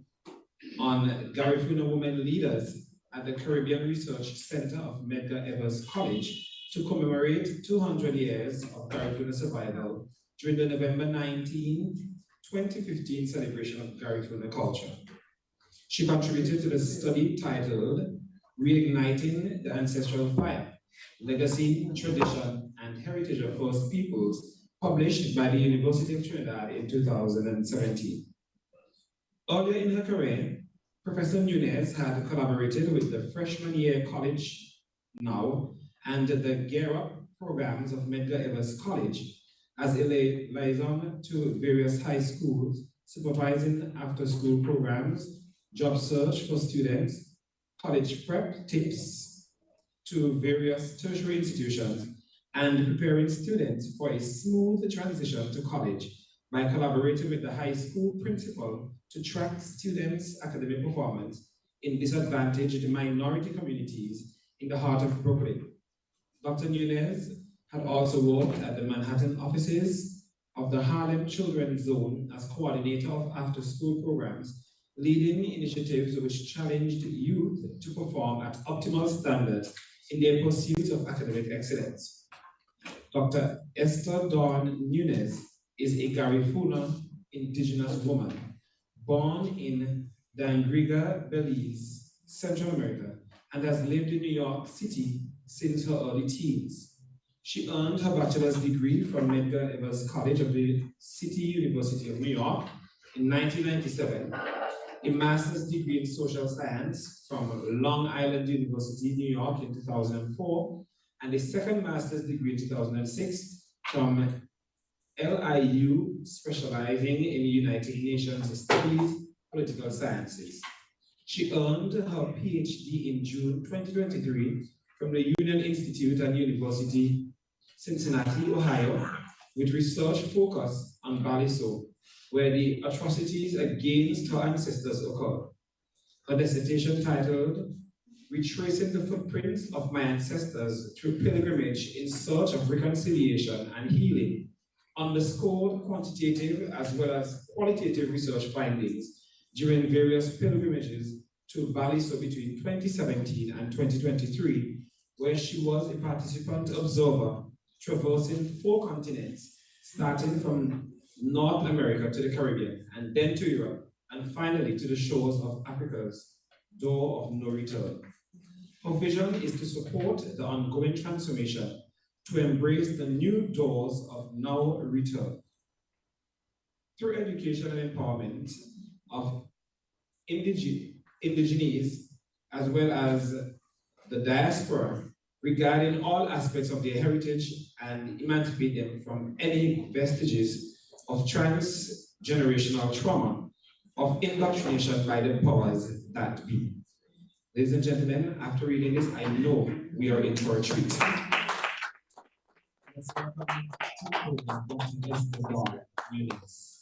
on Garifuna Women Leaders at the Caribbean Research Center of Medgar Evers College to commemorate 200 years of Garifuna survival during the November 19, 2015 celebration of Garifuna culture. She contributed to the study titled Reigniting the Ancestral Fire, Legacy, Tradition, and Heritage of First Peoples, published by the University of Trinidad in 2017. Earlier in her career, Professor Nunez had collaborated with the Freshman Year College Now and the Gear Up programs of Medgar Evers College as a liaison to various high schools, supervising after-school programs, job search for students, college prep tips to various tertiary institutions, and preparing students for a smooth transition to college by collaborating with the high school principal to track students' academic performance in disadvantaged minority communities in the heart of Brooklyn. Dr. Nunez had also worked at the Manhattan offices of the Harlem Children's Zone as coordinator of after-school programs, leading initiatives which challenged youth to perform at optimal standards in their pursuit of academic excellence. Dr. Esther Dawn Nunez is a Garifuna indigenous woman born in Dangriga, Belize, Central America, and has lived in New York City since her early teens. She earned her bachelor's degree from Medgar Evers College of the City University of New York in 1997, a master's degree in social science from Long Island University, New York in 2004, and a second master's degree in 2006 from LIU, specializing in United Nations Studies, Political Sciences. She earned her PhD in June 2023 from the Union Institute and University, Cincinnati, Ohio, with research focus on Baliso, where the atrocities against her ancestors occurred. Her dissertation titled Retracing the Footprints of My Ancestors Through Pilgrimage in Search of Reconciliation and Healing underscored quantitative as well as qualitative research findings during various pilgrimages to Baliso between 2017 and 2023, where she was a participant observer traversing 4 continents, starting from North America to the Caribbean, and then to Europe, and finally to the shores of Africa's door of no return. Her vision is to support the ongoing transformation to embrace the new doors of no return. Through education and empowerment of indigenes, as well as the diaspora, regarding all aspects of their heritage and emancipate them from any vestiges of transgenerational trauma, of indoctrination by the powers that be. Ladies and gentlemen, after reading this, I know we are in for a treat. Let's welcome Dr. Esther Dawn Nunez.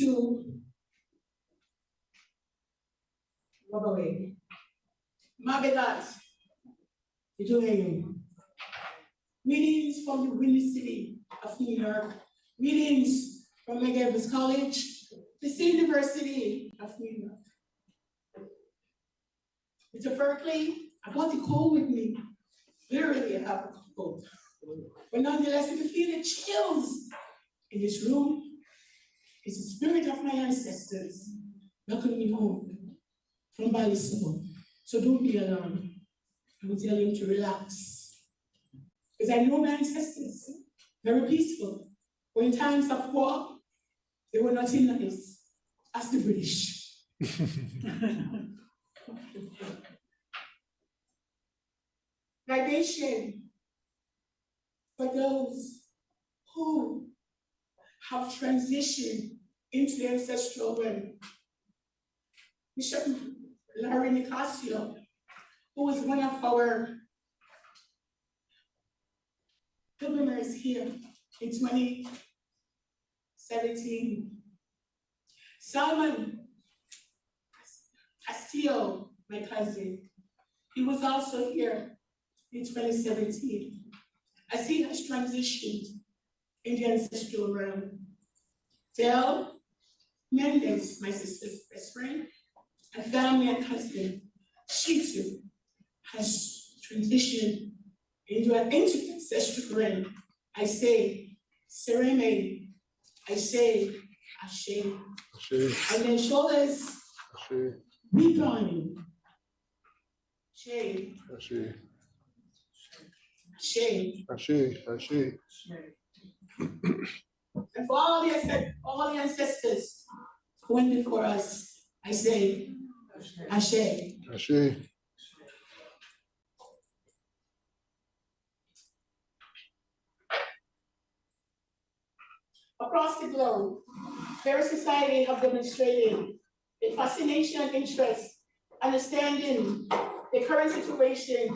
to rub away. Mabedat, greetings from the windy city of New York. Greetings from McGivers College, this University of New York. Mr. Berkeley, I brought the cold with me. Literally, I have a cold. But nonetheless, if you feel the chills in this room, it's the spirit of my ancestors welcoming me home from Balisimo. So don't be alarmed. I will tell him to relax. Because I know my ancestors, very peaceful. But in times of war, they were not in nice as the British. Libation for those who have transitioned into the ancestral realm. Bishop Larry Nicasio, who was one of our pilgrims here in 2017. Salman Castillo, my cousin, he was also here in 2017, as he has transitioned in the ancestral realm. Del Mendez, my sister's best friend, and family and cousin, Shitu, has transitioned into an ancestral realm. I say, Sereme, I say, Ashe. And then shoulders, recline. Ashe. Ashe. And for all the ancestors who went before us, I say, Ashe. Across the globe, various societies have demonstrated a fascination and interest, understanding the current situation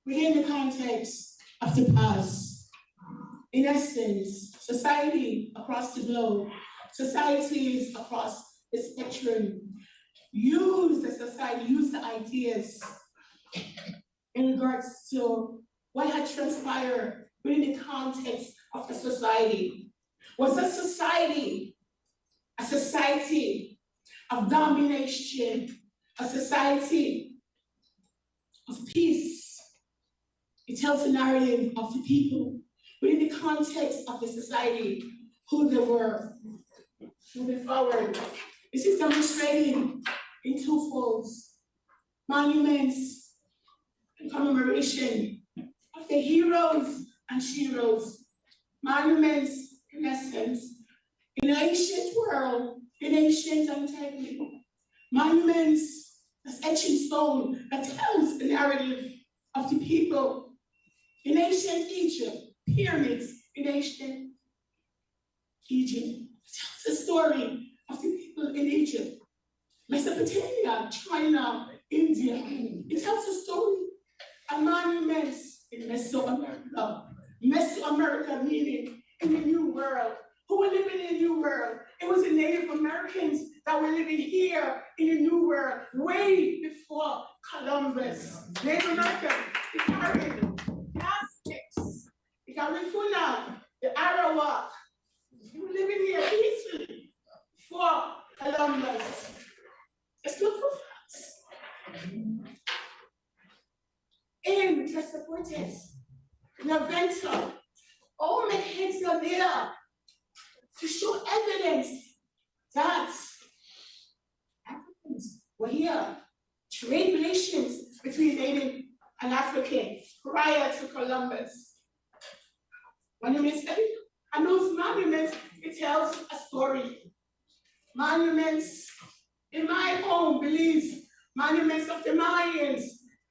within the context of the past. In essence, society across the globe, societies across the spectrum, use the ideas in regards to what had transpired within the context of the society. Was a society of domination, a society of peace? It tells the narrative of the people within the context of the society, who they were moving forward. This is demonstrating in two folds: monuments and commemoration of the heroes and sheroes. Monuments, in essence, in the ancient world, in ancient antiquity. Monuments as etched in stone that tells the narrative of the people. In ancient Egypt, pyramids in ancient Egypt tells the story of the people in Egypt. Mesopotamia, China, India, it tells the story of monuments in Mesoamerica. Mesoamerica meaning in the New World. Who were living in the New World? It was the Native Americans that were living here in the New World way before Columbus. Native Americans, the Caribbean, the Aztecs, the Garifuna, the Arawak. You were living here peacefully before Columbus. It's good for facts. In the supporters, Naventa, all my heads are there to show evidence that Africans were here. Trade relations between Native and African prior to Columbus. Monuments, and those monuments, it tells a story. Monuments, in my own beliefs, monuments of the Mayans,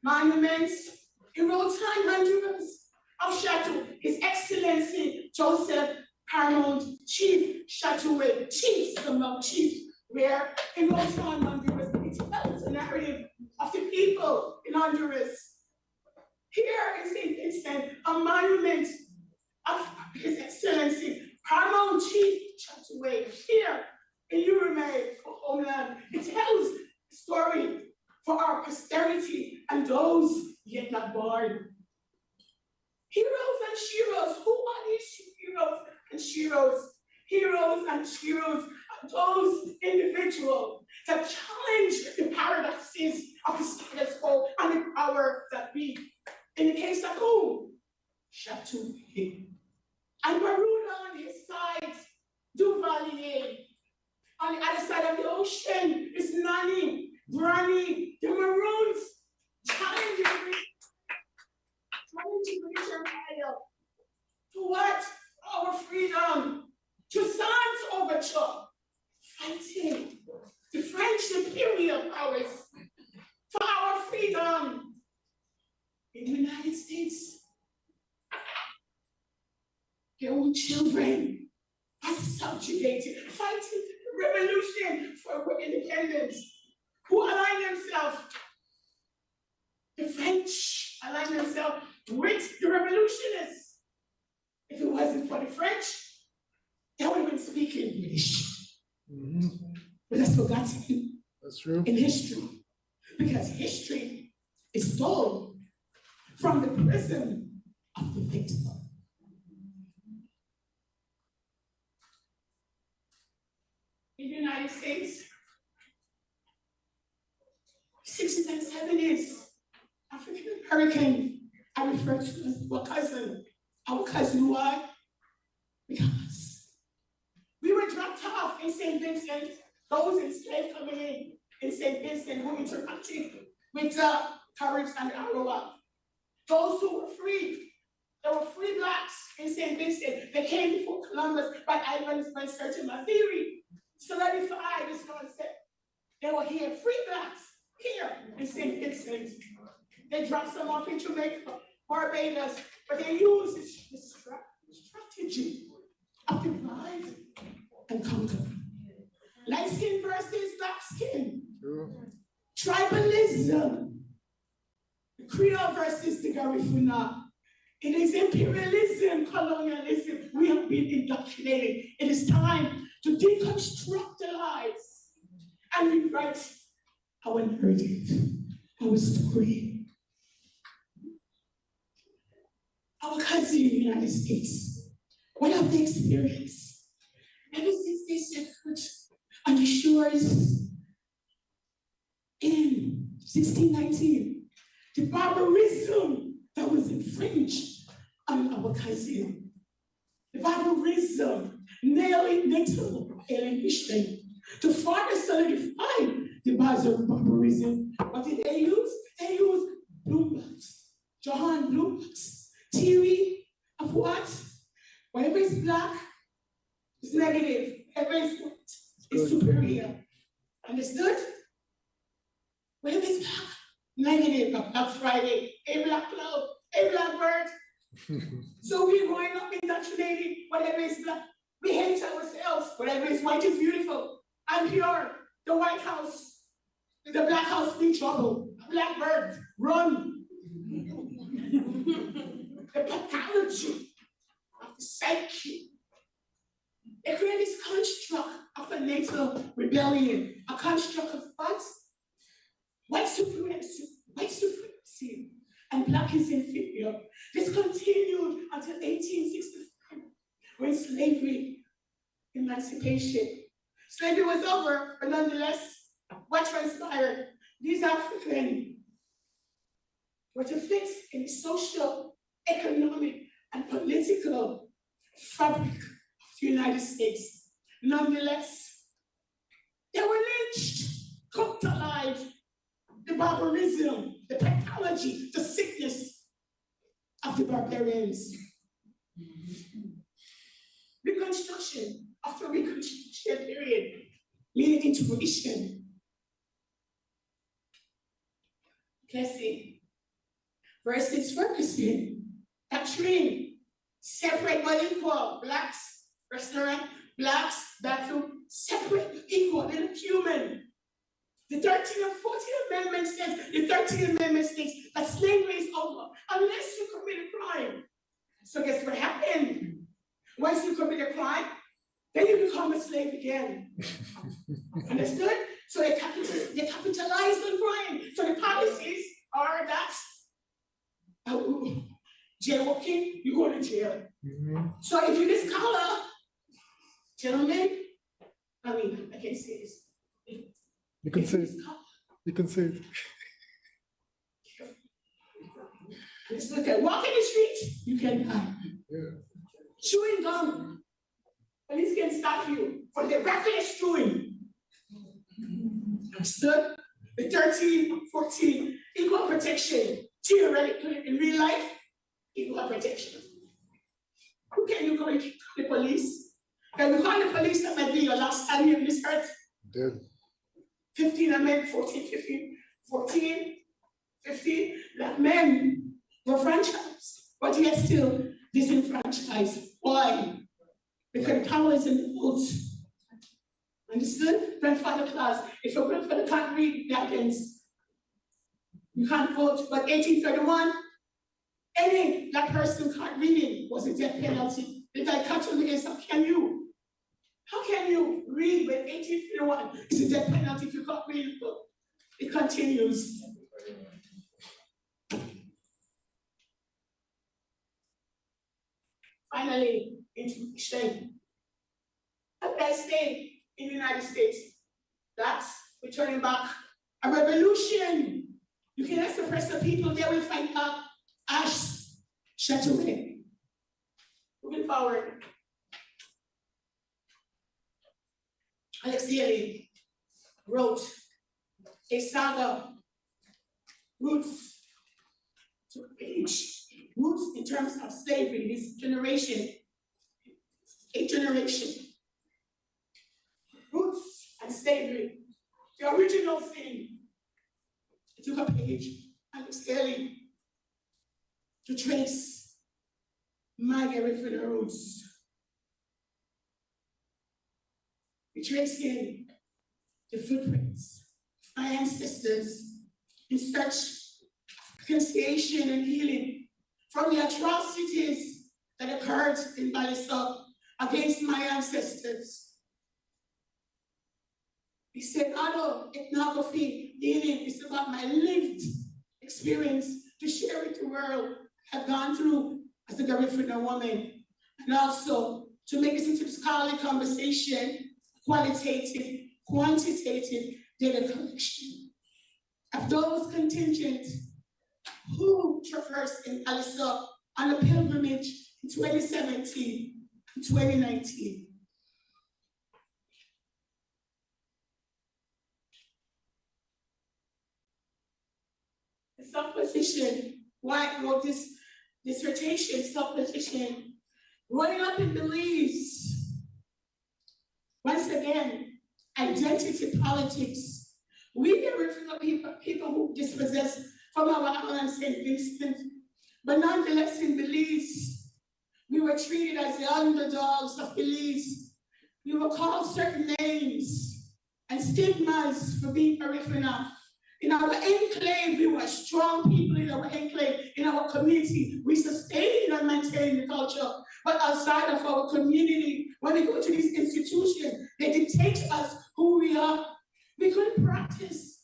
monuments in real-time Honduras of Chateau, His Excellency Joseph Paramount Chief Chateauet, Chiefs, the love chiefs, where in real-time Honduras, it tells the narrative of the people in Honduras. Here in St. Vincent, a monument of His Excellency Paramount Chief Chateauet, here and you remain for homeland. It tells a story for our posterity and those yet not born. Heroes and sheroes, who are these heroes and sheroes? Heroes and sheroes are those individuals that challenge the paradoxes of the status quo and the power that be. In the case of who? Chateaubriand. And Maroon on his side, Duvalier. On the other side of the ocean is Nani, Granny, the Maroons challenging British Empire. For what? Our freedom. To Toussaint's overture, fighting the French imperial powers for our freedom. In the United States, their own children are subjugated, fighting the revolution for independence. Who align themselves? The French align themselves with the revolutionists. If it wasn't for the French, they would have been speaking British. But that's forgotten. That's true. In history. Because history is told from the prism of the victim. In the United States, 60s and 70s, African American, I refer to as our cousin. Our cousin, why? Because we were dropped off in St. Vincent, those enslaved coming in St. Vincent who interacted with the Caribs and the Arawak. Those who were free, there were free blacks in St. Vincent. They came before Columbus by islands by certain theory, solidified this concept. They were here, free blacks, here in St. Vincent. They dropped some off in Jamaica, Barbados, but they used this strategy of divide and conquer. Light skin versus dark skin. Tribalism. The Creole versus the Garifuna. It is imperialism, colonialism. We have been indoctrinated. It is time to deconstruct the lies and rewrite our narrative, our story. Our cousin in the United States, what have they experienced? Ever since they set foot on the shores in 1619, the barbarism that was infringed on our cousin, the barbarism, natal alienation, to further solidify the barbarism. What did they use? They used Bloomberg's, Johann Bloomberg's theory of what? Whatever is black is negative, whatever is white is superior. Understood? Whatever is black, negative, a Black Friday, a black cloud, a black bird. So we're growing up indoctrinated, whatever is black. We hate ourselves, whatever is white is beautiful. I'm pure. The White House, the Black House be trouble. A black bird, run. The pathology of the psyche. They create this construct of a natal rebellion, a construct of what? White supremacy, and black is inferior. This continued until 1865, when slavery, emancipation. Slavery was over, but nonetheless, what transpired? These Africans were to fit in the social, economic, and political fabric of the United States. Nonetheless, they were lynched, cooked alive. The barbarism, the pathology, the sickness of the barbarians. Reconstruction after Reconstruction period, leading into fruition. Plessy versus Ferguson, doctrine, separate but equal, blacks, restaurant, blacks, bathroom, separate but equal, they're human. The 13th and 14th Amendment says, the 13th Amendment states that slavery is over unless you commit a crime. So guess what happened? Once you commit a crime, then you become a slave again. Understood? So they capitalize on crime. So the policies are that jaywalking, you go to jail. So if you this color, gentlemen, I mean, I can't say this. You can say it. You can say it. Let's look at walk in the street, you can die. Yeah. Chewing gum, police can stop you for the reckless chewing. Understood? The 13, 14, equal protection. Theoretically, in real life, equal protection. Who can you call the police? Can you call the police that might be your last time on this earth? Dead. 15 men, 14, 15, 14, 15, black men were franchised, but yet still disenfranchised. Why? Because power is in the votes. Understood? Grandfather clause. If your grandfather can't read, that ends. You can't vote. But 1831, any black person can't read it was a death penalty. The dichotomy is, how can you read with 1831? It's a death penalty if you can't read the book. It continues. Finally, introduction. A best day in the United States. That's returning back a revolution. You can suppress the people, they will find out. Ash, shut away. Moving forward. Alex Haley wrote a saga, Roots, to a page. Roots in terms of slavery, his generation, a generation. Roots and slavery, the original thing. He took a page, Alex Haley, to trace my Garifuna roots. We trace in the footprints of my ancestors in search of reconciliation and healing from the atrocities that occurred in Balisop against my ancestors. He said, ethnography, healing is about my lived experience to share with the world I've gone through as a Garifuna woman, and also to make it into the scholarly conversation, qualitative, quantitative data collection of those contingents who traversed in Balisop on a pilgrimage in 2017 and 2019. The self-position, why I wrote this dissertation, self-position, growing up in Belize. Once again, identity politics. We get rid of people who dispossess from our island St. Vincent, but nonetheless in Belize, we were treated as the underdogs of Belize. We were called certain names and stigmas for being Garifuna. In our enclave, we were strong people in our enclave, in our community. We sustained and maintained the culture. But outside of our community, when we go to these institutions, they dictate to us who we are. We couldn't practice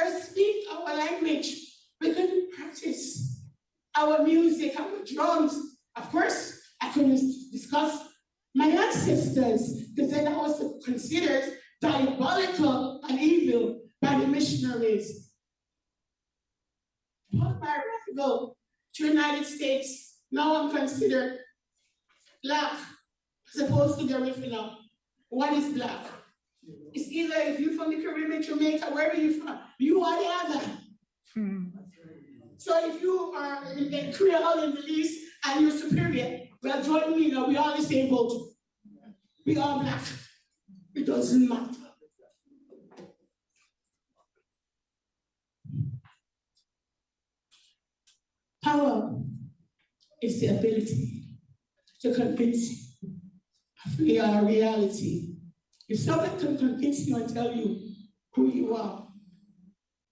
or speak our language. We couldn't practice our music, our drums. Of course, I couldn't discuss my ancestors because then I was considered diabolical and evil by the missionaries. Upon my arrival to the United States, now I'm considered Black as opposed to Garifuna. What is Black? It's either if you're from the Caribbean, Jamaica, wherever you're from, you are the other. So if you are in Creole in Belize and you're superior, well, join me now, we all the same boat. We are Black. It doesn't matter. Power is the ability to convince you of reality. If someone can convince you and tell you who you are,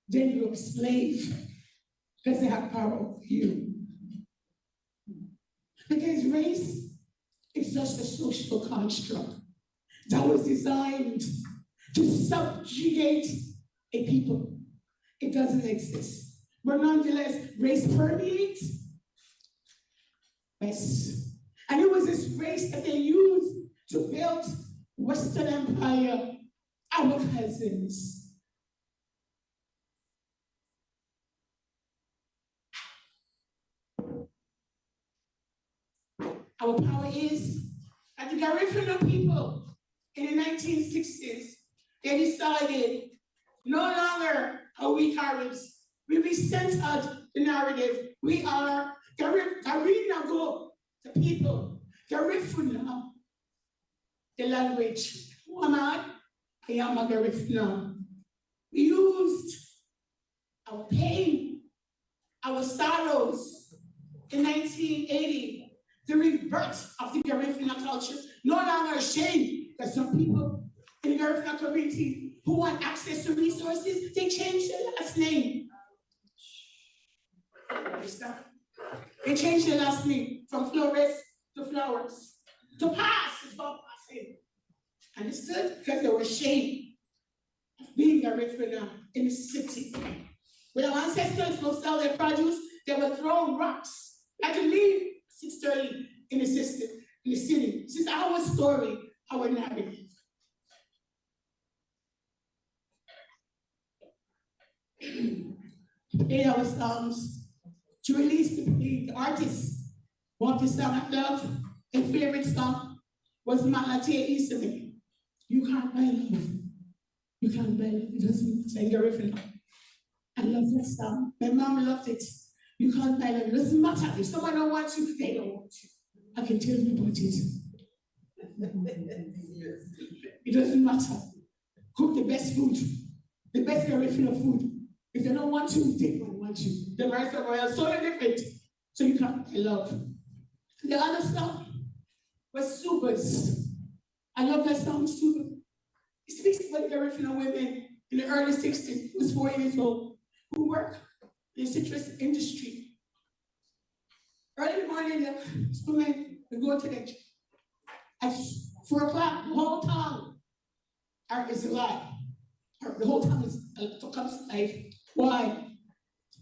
then you're a slave because they have power over you. Because race is just a social construct. that was designed to subjugate a people. It doesn't exist. But nonetheless, race permeates. Yes. And it was this race that they used to build Western Empire, our cousins. Our power is that the Garifuna people in the 1960s, they decided no longer are we Caribs. We recentered the narrative. We are Garifuna go, the people. Garifuna, the language. Who am I? I am a Garifuna. We used our pain, our sorrows in 1980. The rebirth of the Garifuna culture, no longer ashamed that some people in the Garifuna community who want access to resources, they change their last name. They change their last name from Flores to Flowers. To pass is for passing. Understood? Because they were ashamed of being Garifuna in the city. When our ancestors would sell their produce, they were throwing rocks like a leaf. 6:30 in the city. This is our story, our narrative. Today our songs to release the artists. One of the song I love and favorite song was Malate Isame. You can't buy love. You can't buy love. It doesn't say Garifuna. I love that song. My mom loved it. You can't buy love. It doesn't matter. If someone don't want you, they don't want you. I can tell you about it. It doesn't matter. Cook the best food, the best Garifuna food. If they don't want you, they don't want you. The rest of us are so different. So you can't buy love. The other song was Subas. I love that song, Subas. It speaks about the Garifuna women in the early 60s, who was 4 years old, who worked in the citrus industry. Early in the morning, these women would go to the at 4 o'clock, the whole town is alive. The whole town is comes to life. Why?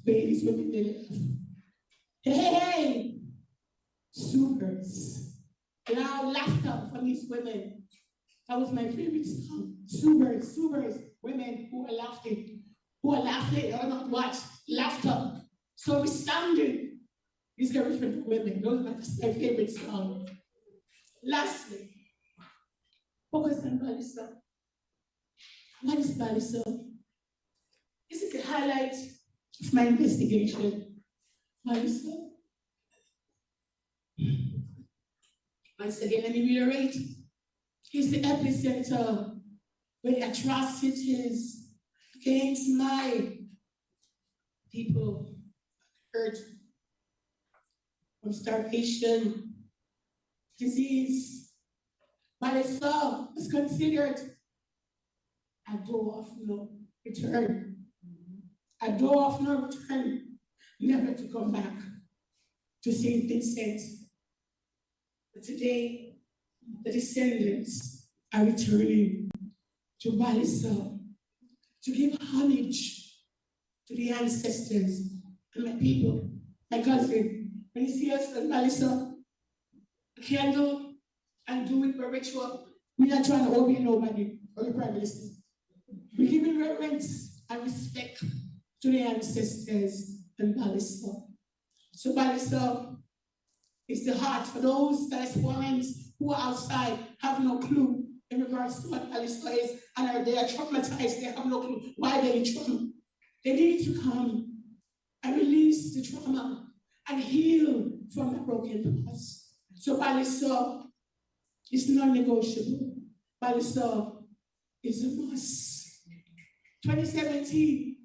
Babies, women, they live. Hey! Supers. Loud laughter from these women. That was my favorite song. Supers, women who are laughing, or not what? Laughter. So resounding. These are different women. Those are my favorite song. Lastly, focus on Balisa. What is Balisa? This is the highlight of my investigation. Balisa. Once again, let me reiterate. It's the epicenter where the atrocities against my people hurt from starvation, disease. Balisa was considered a door of no return. A door of no return, never to come back to St. Vincent. But today, the descendants are returning to Balisa to give homage to the ancestors and my people, my cousin. When you see us in Balisa, a candle and do it for ritual, we're not trying to obey nobody or the Prime Minister. We're giving reverence and respect to the ancestors in Balisa. So Balisa is the heart for those diasporans who are outside, have no clue in regards to what Balisa is, and they are traumatized, they have no clue why they're in trauma. They need to come and release the trauma and heal from the broken past. So Balisa is non-negotiable. Balisa is a must. 2017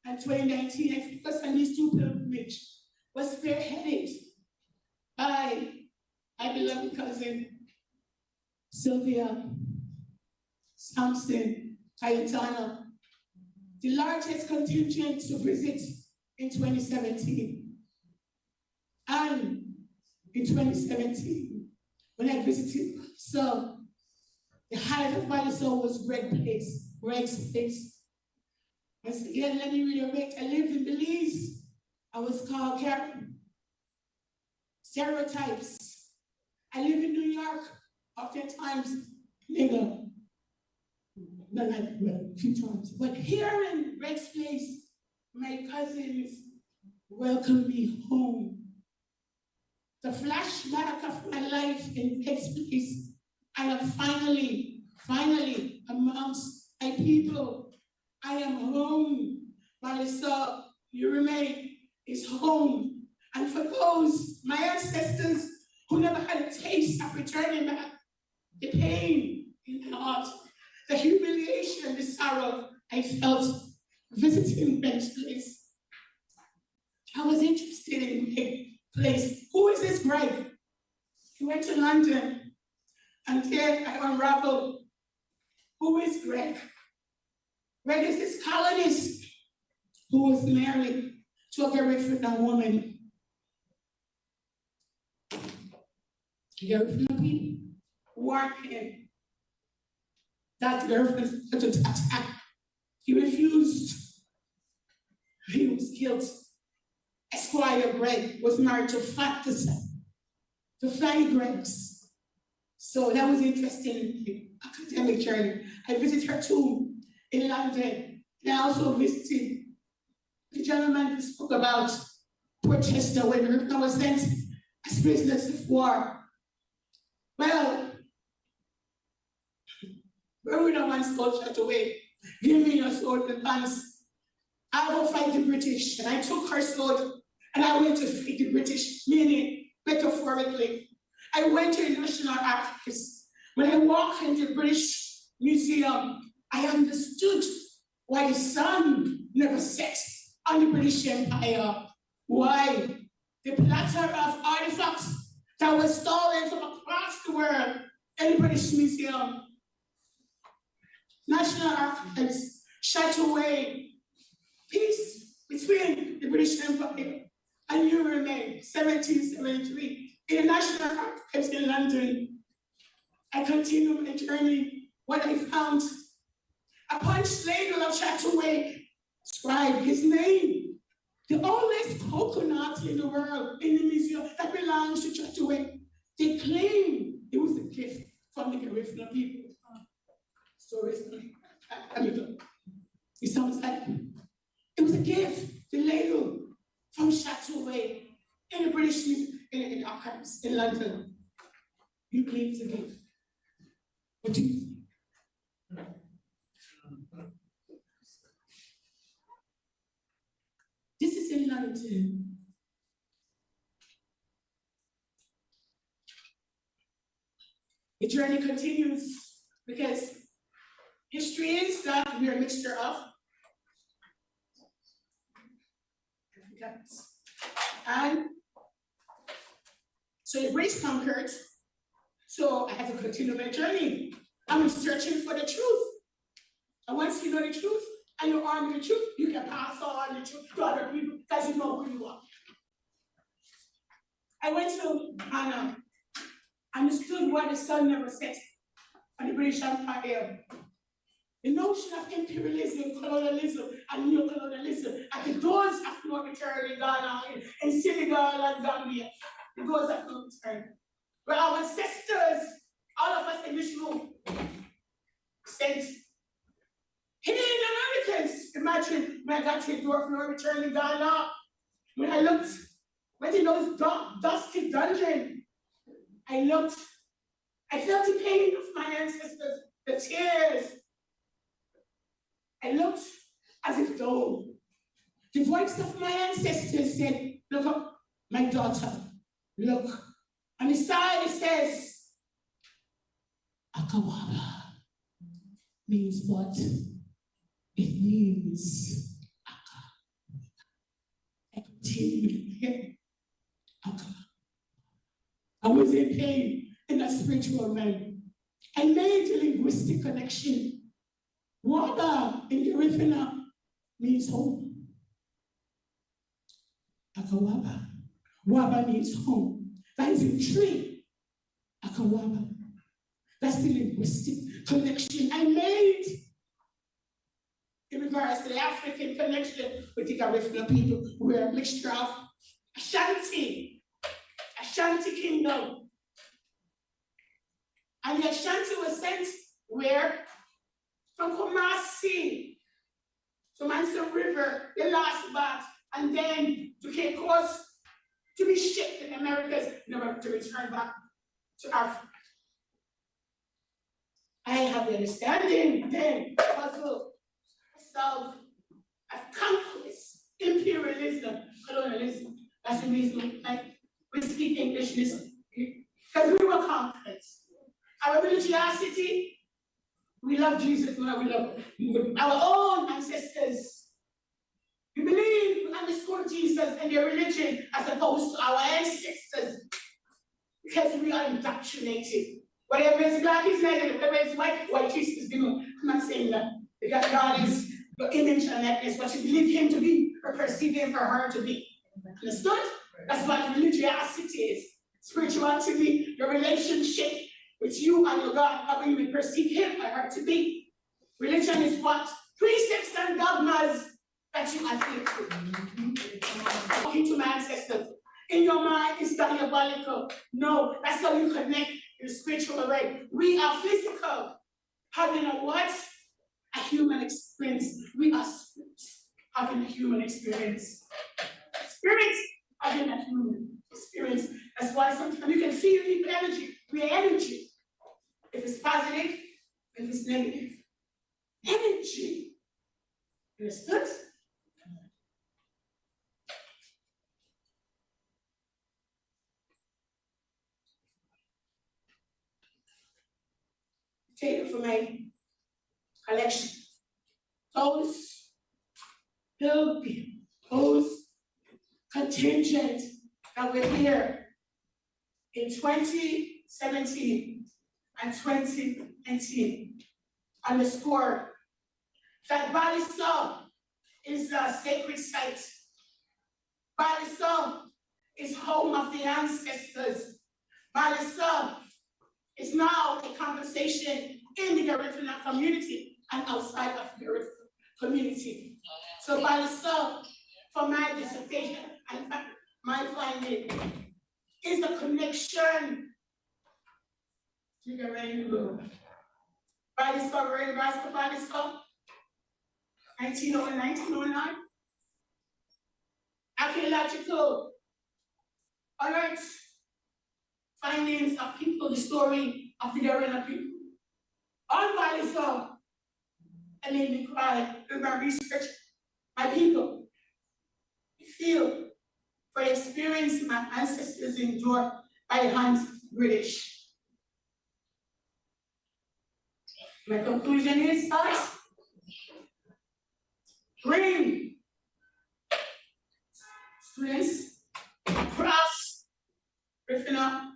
and 2019, I focused on these two pilgrimages, was spearheaded by my beloved cousin, Sylvia Sampson Cayetana, the largest contingent to visit in 2017. And in 2017, when I visited, so The highlight of Balisol was Greg's place. Once again, let me reiterate, I lived in Belize. I was called Karen. Stereotypes. I live in New York, oftentimes, nigger. Not like, well, a few times. But here in Greg's place, my cousins welcomed me home. The flashback of my life in Greg's place, I am finally amongst my people. I am home. Balisol, you remain, is home. And for those, my ancestors who never had a taste of returning back, the pain in my heart, the humiliation, the sorrow I felt visiting Greg's place. I was interested in Greg's place. Who is this Greg? He went to London, and there I unraveled. Who is Greg? Greg is this colonist who was married to a Garifuna woman. Garifuna people warned him that Garifuna was to attack. He refused. He was guilty. Esquire Greg was married to Fanny Greggs. So that was interesting in the academic journey. I visited her tomb in London. And I also visited the gentleman who spoke about Portchester when Garifuna was sent as prisoners of war. Well, Garifuna once told Chataway, give me your sword and pants. I'll go fight the British. And I took her sword and I went to fight the British, meaning metaphorically. I went to the National Archives. When I walked into the British Museum, I understood why the sun never sets on the British Empire. Why the platter of artifacts that were stolen from across the world in the British Museum. National Archives shut away peace between the British Empire and New Remain, 1773. In the National Archives in London, I continued my journey. What I found, a punched label of Chataway scribed his name. The oldest coconut in the world in the museum that belongs to Chataway. They claim it was a gift from the Garifuna people. Stories, it sounds like it was a gift, the label from Chataway in the British Museum, in the archives in London. You believe it's a gift. What do you think? This is in London. The journey continues because history is that we're a mixture of Africans. And so the British conquered, so I had to continue my journey. I'm searching for the truth. And once you know the truth, and you arm the truth, you can pass on the truth to other people because you know who you are. I went to Ghana, understood why the sun never sets on the British Empire. The notion of imperialism, colonialism, and neocolonialism at the doors of no return in Ghana, in Senegal and Gambia, the doors of no return. Where our ancestors, all of us in this room, sent hidden Americans. Imagine when I got to the door of no return in Ghana, when I looked, went in those dark, dusty dungeon, I felt the pain of my ancestors, the tears. I looked as if though the voice of my ancestors said, look up, my daughter, look. On the side it says, Akawaba means what? It means Aka. I continued here. Aka. I was in pain in a spiritual realm. I made a linguistic connection. Waba in Garifuna means home. Akawaba. Waba means home. That is a tree. Akawaba. That's the linguistic connection I made in regards to the African connection with the Garifuna people. We're a mixture of Ashanti kingdom. And the Ashanti was sent where? From Kumasi to Manson River, the last bat, and then to Cape Coast to be shipped in Americas, never to return back to Africa. I have the understanding then puzzle of conquest, imperialism, colonialism. That's the reason we speak English, because we were conquered. Our religiosity, we love Jesus, we love our own ancestors. We believe we underscore Jesus and their religion as opposed to our ancestors, because we are indoctrinated. Whatever is black is negative, whatever is white Jesus is doing. I'm not saying that. Because God is your image and likeness, what you believe him to be, or perceive him for her to be. Understood? That's what religiosity is. Spirituality, your relationship with you and your God, how you will perceive him or her to be. Religion is what? Precepts and dogmas that you adhere to. Talking to my ancestors. In your mind, it's diabolical. No, that's how you connect your spiritual array. We are physical. Having a what? A human experience. We are spirits having a human experience. Spirits having a human experience. That's why sometimes you can feel the energy. We are energy. If it's positive, if it's negative. Energy. Understood? Take it from my collection. Those contingent that were here in 2017 and 2019 underscore that Baliso is a sacred site. Baliso is home of the ancestors. Baliso is now a conversation in the Garifuna community and outside of the Garifuna community. So Baliso, for my dissertation and my finding, is the connection to the rainbow. Baliso, Rainbow Baliso, 1909. Archaeological alert findings of people, the story of the Garifuna people. On Baliso, and made me cry in my research. My people feel for the experience my ancestors endured by the hands of the British. My conclusion is that bring students across Garifuna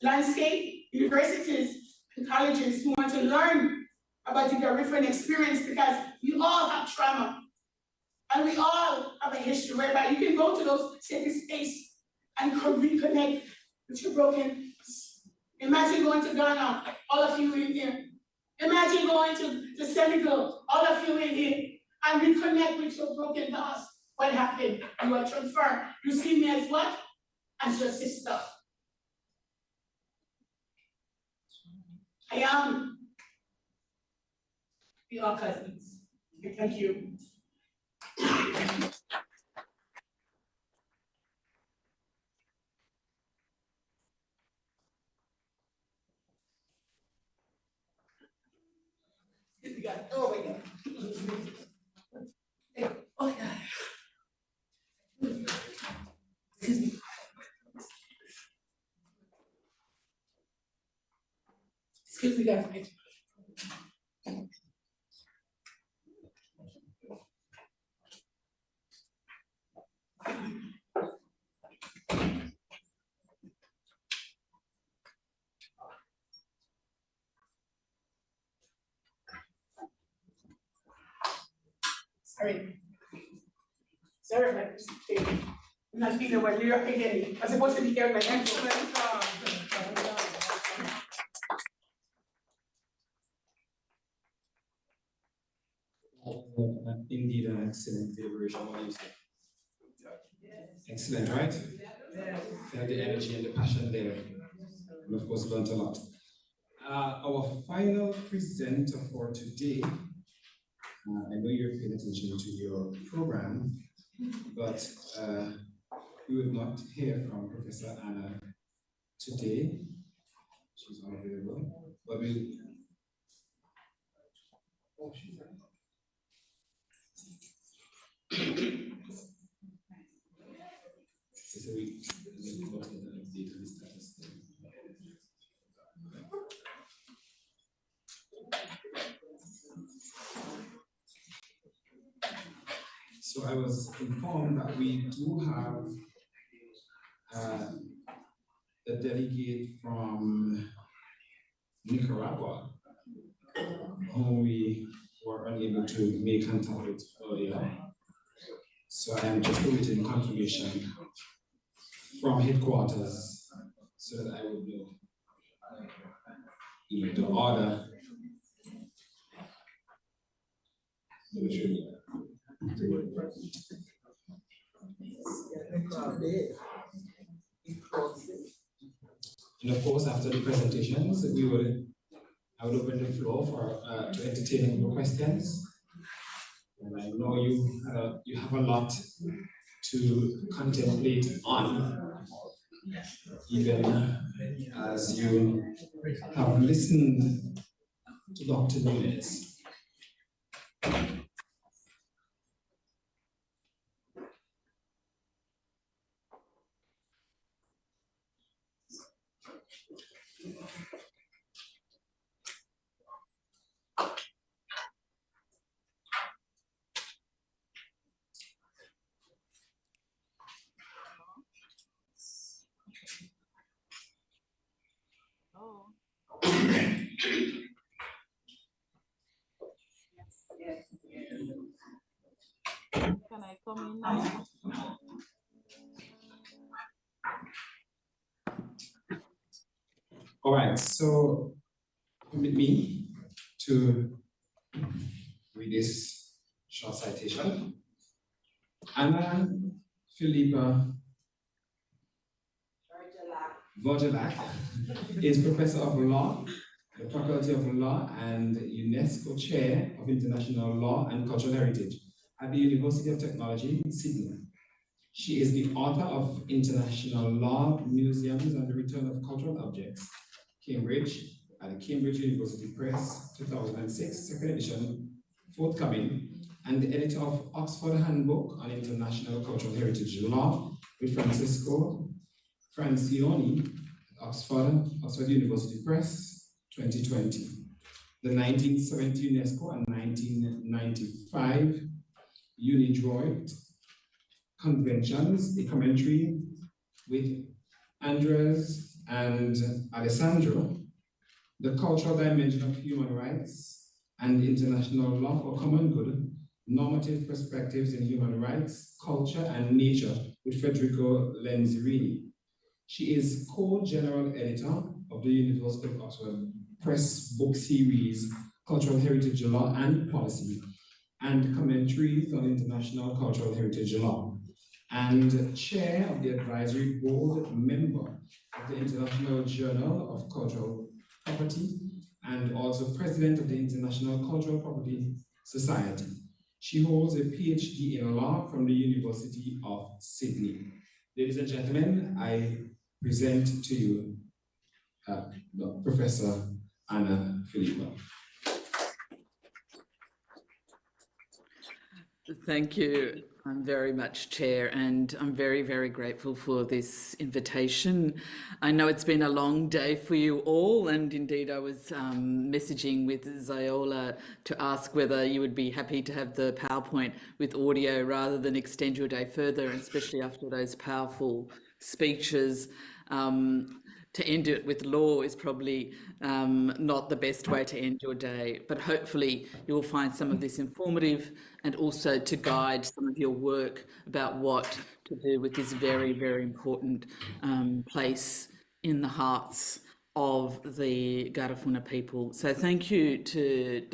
landscape, universities, and colleges who want to learn about the Garifuna experience, because we all have trauma and we all have a history whereby you can go to those sacred spaces and reconnect with your broken. Imagine going to Ghana, all of you in here. Imagine going to Senegal, all of you in here, and reconnect with your broken past. What happened? You are transferred. You see me as what? As your sister. I am. We are cousins. Thank you. Oh my God. Oh my God. Excuse me. Excuse me, guys. Sorry. Sorry, I'm not feeling what you're again. I'm supposed to be here with my ankle. Indeed, an excellent deliberation. What do you say? Excellent, right? Felt the energy and the passion there. And of course, learned a lot. Our final presenter for today, I know you're paying attention to your program, but we will not hear from Professor Anna today. She's unavailable, but we'll. Oh, she's there. So we got an update on the status there. So I was informed that we do have a delegate from Nicaragua whom we were unable to make contact with earlier. So I am just awaiting confirmation from headquarters so that I would know the order. And of course, after the presentations, I would open the floor for to entertain your questions. And I know you have a lot to contemplate on, even as you have listened to Dr. Nunes. Can I come in now? All right, so permit me to read this short citation. Anna Philippa Wojciech is Professor of Law, the Faculty of Law and UNESCO Chair of International Law and Cultural Heritage at the University of Technology, Sydney. She is the author of International Law, Museums and the Return of Cultural Objects, Cambridge, at the Cambridge University Press, 2006, second edition, forthcoming, and the editor of Oxford Handbook on International Cultural Heritage Law with Francisco Francioni, Oxford University Press, 2020. The 1970 UNESCO and 1995 UNIDROIT Conventions, a commentary with Andres and Alessandro, the cultural dimension of human rights and international law for common good, normative perspectives in human rights, culture, and nature with Federico Lenzerini. She is co-general editor of the University of Oxford Press book series, Cultural Heritage Law and Policy, and commentaries on international cultural heritage law, and chair of the advisory board member of the International Journal of Cultural Property, and also president of the International Cultural Property Society. She holds a PhD in law from the University of Sydney. Ladies and gentlemen, I present to you Professor Anna Philippa. Thank you very much, Chair, and I'm very, very grateful for this invitation. I know it's been a long day for you all, and indeed I was messaging with Ziola to ask whether you would be happy to have the PowerPoint with audio rather than extend your day further, especially after those powerful speeches. To end it with law is probably not the best way to end your day, but hopefully you'll find some of this informative and also to guide some of your work about what to do with this very, very important place in the hearts of the Garifuna people. So thank you to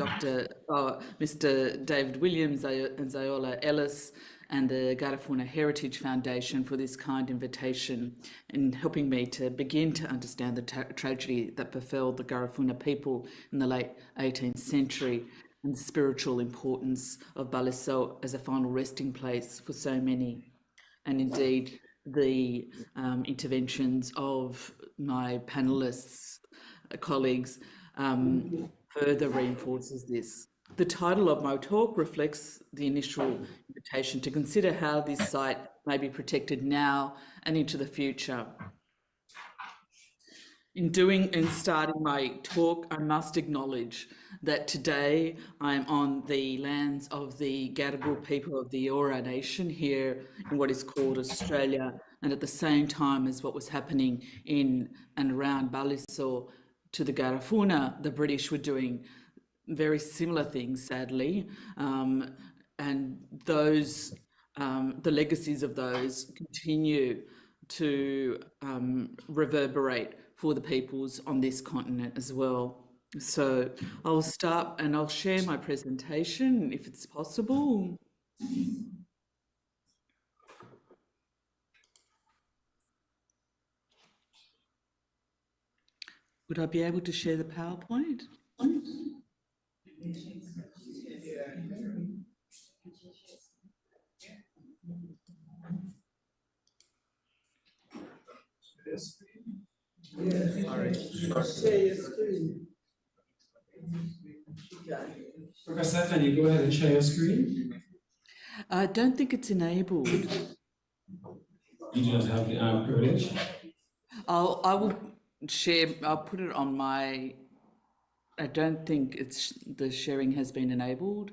Mr. David Williams and Zayola Ellis and the Garifuna Heritage Foundation for this kind invitation and helping me to begin to understand the tragedy that befell the Garifuna people in the late 18th century and the spiritual importance of Baliso as a final resting place for so many. And indeed, the interventions of my panelists, colleagues, further reinforces this. The title of my talk reflects the initial invitation to consider how this site may be protected now and into the future. In starting my talk, I must acknowledge that today I'm on the lands of the Gadigal people of the Eora Nation here in what is called Australia, and at the same time as what was happening in and around Baliso to the Garifuna, the British were doing very similar things, sadly, and those, the legacies of those continue to reverberate for the peoples on this continent as well. So I'll start and I'll share my presentation if it's possible. Would I be able to share the PowerPoint? Professor, can you go ahead and share your screen? I don't think it's enabled. You don't have the privilege? I will share, I'll put it on my, I don't think the sharing has been enabled.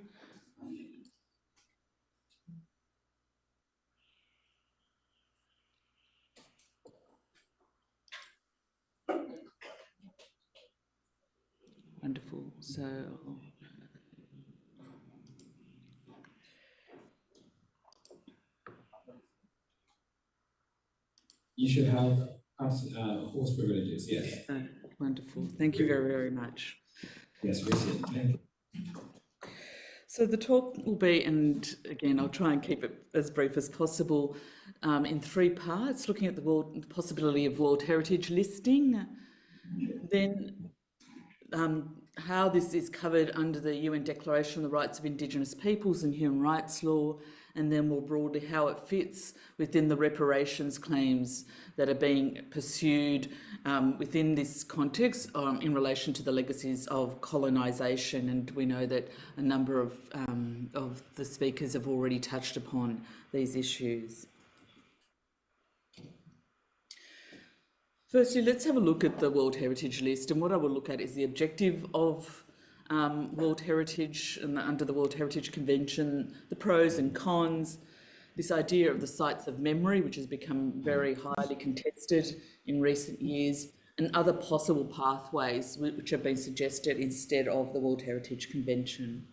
Wonderful. So You should have host privileges, yes. Wonderful. Thank you very, very much. Yes, we see. Thank you. So the talk will be, and again, I'll try and keep it as brief as possible, in 3 parts, looking at the possibility of World Heritage listing, then how this is covered under the UN Declaration on the Rights of Indigenous Peoples and Human Rights Law, and then more broadly how it fits within the reparations claims that are being pursued within this context in relation to the legacies of colonisation. And we know that a number of the speakers have already touched upon these issues. Firstly, let's have a look at the World Heritage List, and what I will look at is the objective of World Heritage and under the World Heritage Convention, the pros and cons, this idea of the sites of memory, which has become very highly contested in recent years, and other possible pathways which have been suggested instead of the World Heritage Convention.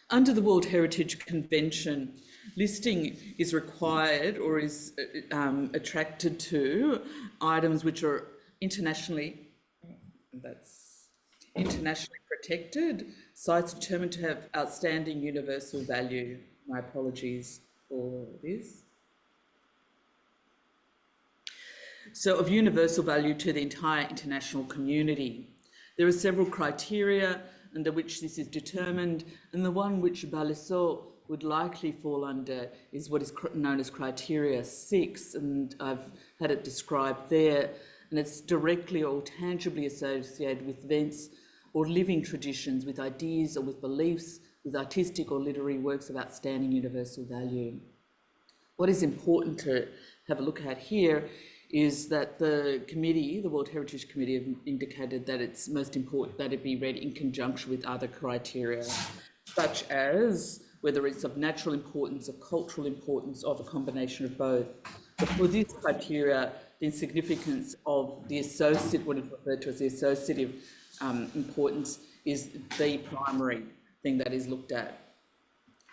Under the World Heritage Convention, listing is required or is attracted to items which are internationally protected, sites determined to have outstanding universal value. My apologies for this. So of universal value to the entire international community. There are several criteria under which this is determined, and the one which Baliso would likely fall under is what is known as criteria 6, and I've had it described there, and it's directly or tangibly associated with events or living traditions, with ideas or with beliefs, with artistic or literary works of outstanding universal value. What is important to have a look at here is that the committee, the World Heritage Committee, have indicated that it's most important that it be read in conjunction with other criteria, such as whether it's of natural importance, of cultural importance, or of a combination of both. But for this criteria, the significance of the associate, what is referred to as the associative importance, is the primary thing that is looked at.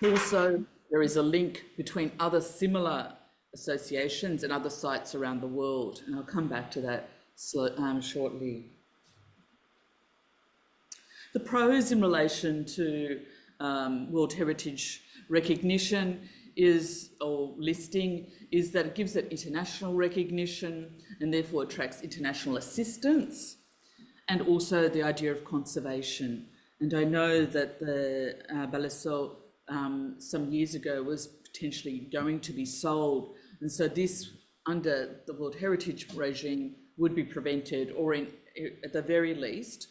Also, there is a link between other similar associations and other sites around the world, and I'll come back to that shortly. The pros in relation to World Heritage recognition or listing is that it gives it international recognition and therefore attracts international assistance, and also the idea of conservation. And I know that the Balasso some years ago was potentially going to be sold, and so this, under the World Heritage regime, would be prevented, or at the very least,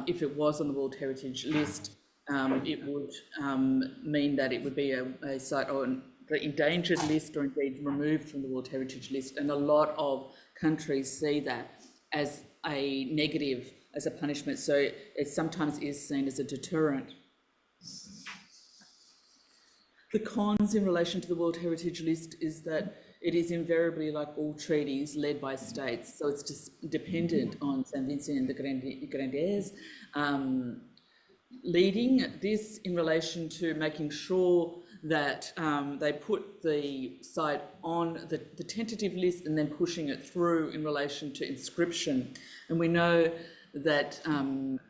if it was on the World Heritage list, it would mean that it would be a site on the endangered list, or indeed removed from the World Heritage list. And a lot of countries see that as a negative, as a punishment. So it sometimes is seen as a deterrent. The cons in relation to the World Heritage list is that it is invariably, like all treaties, led by states. So it's just dependent on St. Vincent and the Grenadines leading this in relation to making sure that they put the site on the tentative list and then pushing it through in relation to inscription. And we know that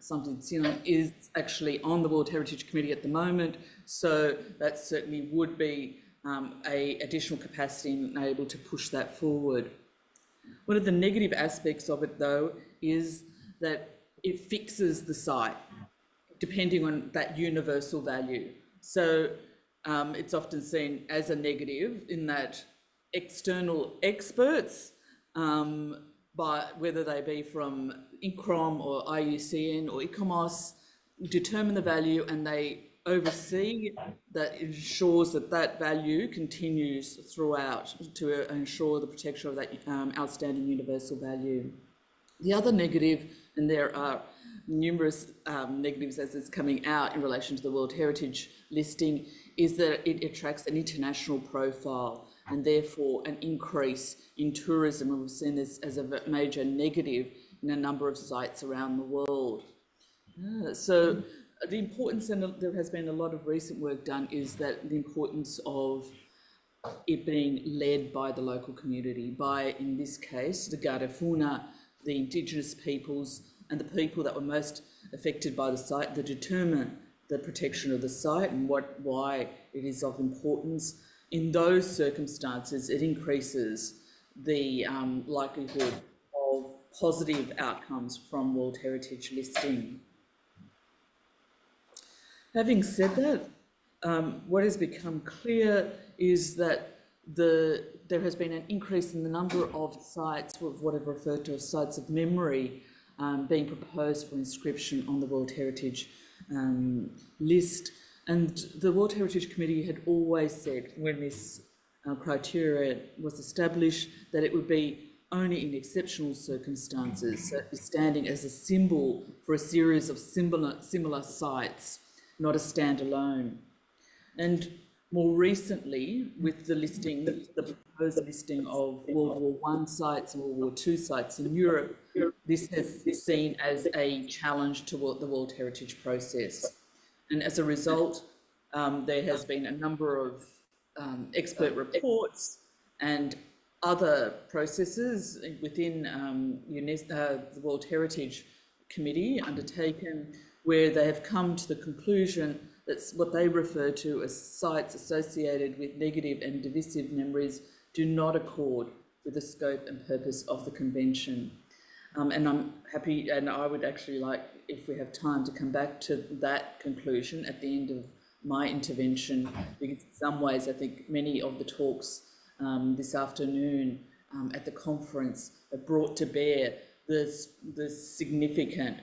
St. Vincent is actually on the World Heritage Committee at the moment, so that certainly would be a additional capacity and able to push that forward. One of the negative aspects of it, though, is that it fixes the site depending on that universal value. So it's often seen as a negative in that external experts, but whether they be from INCROM or IUCN or ICOMOS, determine the value, and they oversee that ensures that that value continues throughout to ensure the protection of that outstanding universal value. The other negative, and there are numerous negatives as it's coming out in relation to the World Heritage listing, is that it attracts an international profile and therefore an increase in tourism. And we've seen this as a major negative in a number of sites around the world. So the importance, and there has been a lot of recent work done, is that the importance of it being led by the local community, by, in this case, the Garifuna, the indigenous peoples, and the people that were most affected by the site, that determine the protection of the site and why it is of importance. In those circumstances, it increases the likelihood of positive outcomes from World Heritage listing. Having said that, what has become clear is that there has been an increase in the number of sites, what I've referred to as sites of memory, being proposed for inscription on the World Heritage list. And the World Heritage Committee had always said, when this criteria was established, that it would be only in exceptional circumstances, so standing as a symbol for a series of similar sites, not a standalone. And more recently, with the listing, the proposed listing of World War I sites and World War II sites in Europe, this has been seen as a challenge to the World Heritage process. And as a result, there has been a number of expert reports and other processes within the World Heritage Committee undertaken, where they have come to the conclusion that what they refer to as sites associated with negative and divisive memories do not accord with the scope and purpose of the convention. And I'm happy, and I would actually like, if we have time, to come back to that conclusion at the end of my intervention, because in some ways I think many of the talks this afternoon at the conference have brought to bear the significant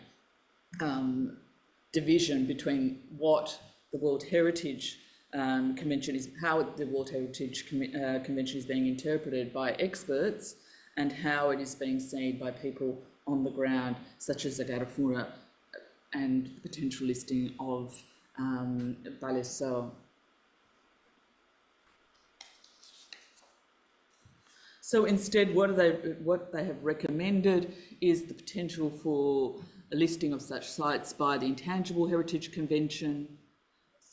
division between what the World Heritage Convention is, how the World Heritage Convention is being interpreted by experts, and how it is being seen by people on the ground, such as the Garifuna and the potential listing of Balasso. So instead, what they have recommended is the potential for a listing of such sites by the Intangible Heritage Convention.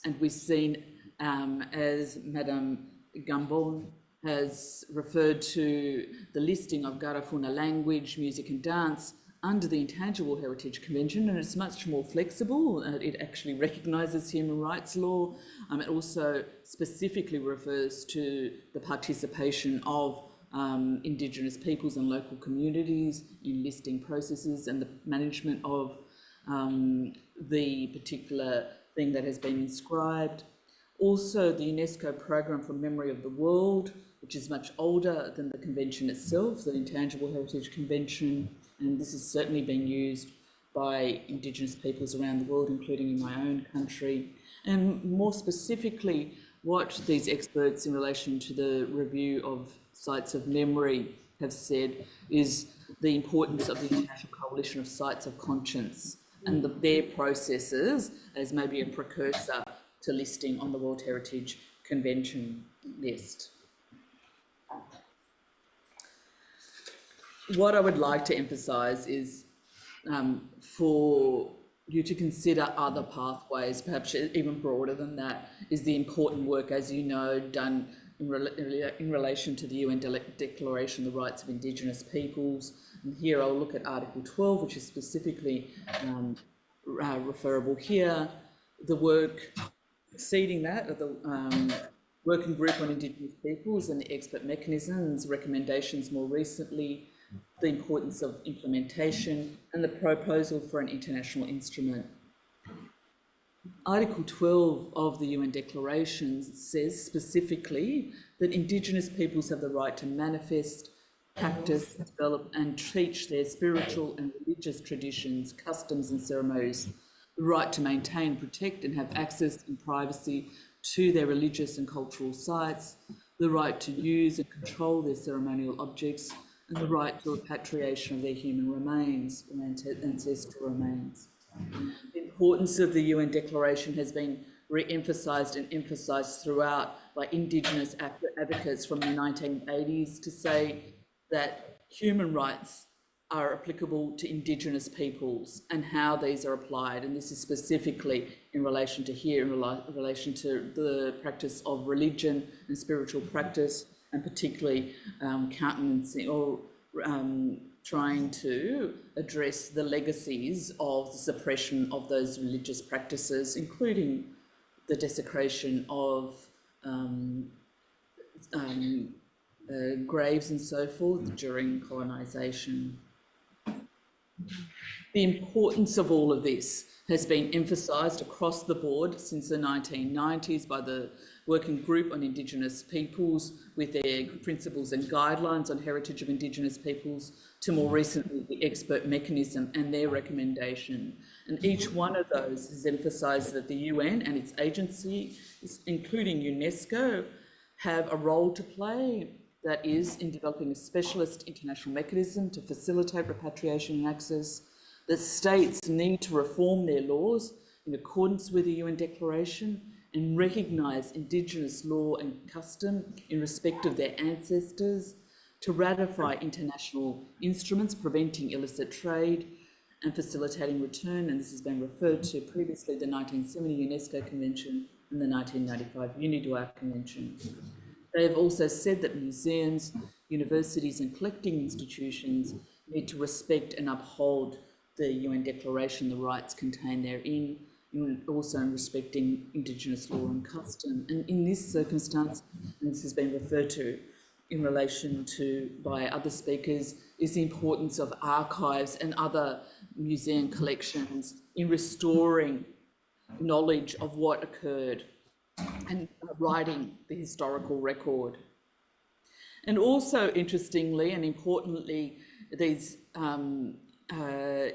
And we've seen, as Madame Gambon has referred to the listing of Garifuna language, music and dance under the Intangible Heritage Convention, and it's much more flexible. It actually recognises human rights law. It also specifically refers to the participation of Indigenous peoples and local communities in listing processes and the management of the particular thing that has been inscribed. Also, the UNESCO Programme for Memory of the World, which is much older than the convention itself, the Intangible Heritage Convention, and this has certainly been used by Indigenous peoples around the world, including in my own country. And more specifically, what these experts in relation to the review of sites of memory have said is the importance of the International Coalition of Sites of Conscience and their processes as maybe a precursor to listing on the World Heritage Convention list. What I would like to emphasise is for you to consider other pathways, perhaps even broader than that, is the important work, as you know, done in relation to the UN Declaration of the Rights of Indigenous Peoples. And here I'll look at Article 12, which is specifically referable here. The work exceeding that of the Working Group on Indigenous Peoples and the expert mechanisms, recommendations more recently, the importance of implementation and the proposal for an international instrument. Article 12 of the UN Declaration says specifically that Indigenous peoples have the right to manifest, practice, develop and teach their spiritual and religious traditions, customs and ceremonies, the right to maintain, protect and have access in privacy to their religious and cultural sites, the right to use and control their ceremonial objects, and the right to repatriation of their human remains or ancestral remains. The importance of the UN Declaration has been re-emphasised and emphasised throughout by Indigenous advocates from the 1980s to say that human rights are applicable to Indigenous peoples and how these are applied. And this is specifically in relation to here, in relation to the practice of religion and spiritual practice, and particularly countenancing or trying to address the legacies of the suppression of those religious practices, including the desecration of graves and so forth during colonisation. The importance of all of this has been emphasised across the board since the 1990s by the Working Group on Indigenous Peoples with their principles and guidelines on heritage of Indigenous peoples, to more recently the expert mechanism and their recommendation. And each one of those has emphasised that the UN and its agencies, including UNESCO, have a role to play, that is, in developing a specialist international mechanism to facilitate repatriation and access, that states need to reform their laws in accordance with the UN Declaration and recognise Indigenous law and custom in respect of their ancestors, to ratify international instruments preventing illicit trade and facilitating return, and this has been referred to previously, the 1970 UNESCO Convention and the 1995 UNIDOIR Convention. They have also said that museums, universities and collecting institutions need to respect and uphold the UN Declaration, the rights contained therein, and also in respecting Indigenous law and custom. And in this circumstance, and this has been referred to in relation to by other speakers, is the importance of archives and other museum collections in restoring knowledge of what occurred and writing the historical record. And also, interestingly and importantly, these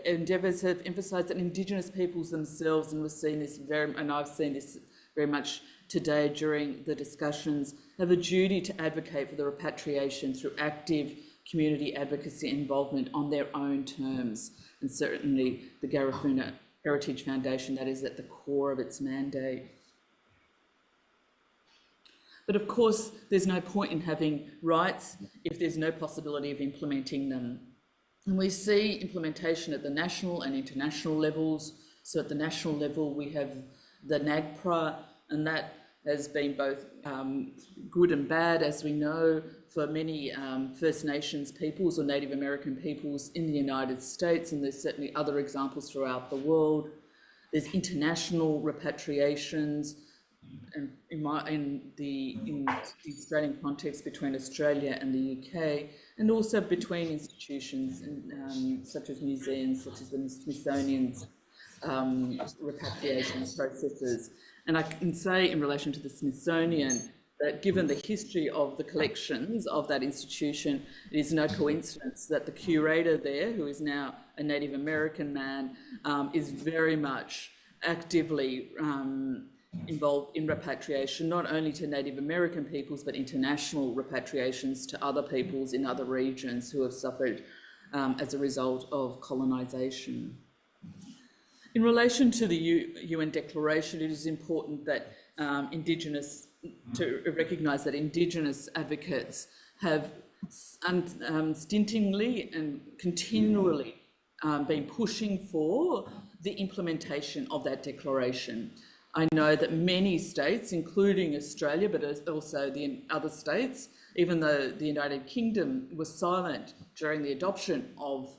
endeavours have emphasised that Indigenous peoples themselves, and we've seen this I've seen this very much today during the discussions, have a duty to advocate for the repatriation through active community advocacy involvement on their own terms. And certainly the Garifuna Heritage Foundation, that is at the core of its mandate. But of course, there's no point in having rights if there's no possibility of implementing them. And we see implementation at the national and international levels. So at the national level, we have the NAGPRA, and that has been both good and bad, as we know, for many First Nations peoples or Native American peoples in the United States, and there's certainly other examples throughout the world. There's international repatriations, and in the Australian context between Australia and the UK, and also between institutions such as museums, such as the Smithsonian's repatriation processes. And I can say in relation to the Smithsonian that given the history of the collections of that institution, it is no coincidence that the curator there, who is now a Native American man, is very much actively involved in repatriation, not only to Native American peoples, but international repatriations to other peoples in other regions who have suffered as a result of colonisation. In relation to the UN Declaration, it is important that to recognise that Indigenous advocates have unstintingly and continually been pushing for the implementation of that declaration. I know that many states, including Australia, but also the other states, even though the United Kingdom was silent during the adoption of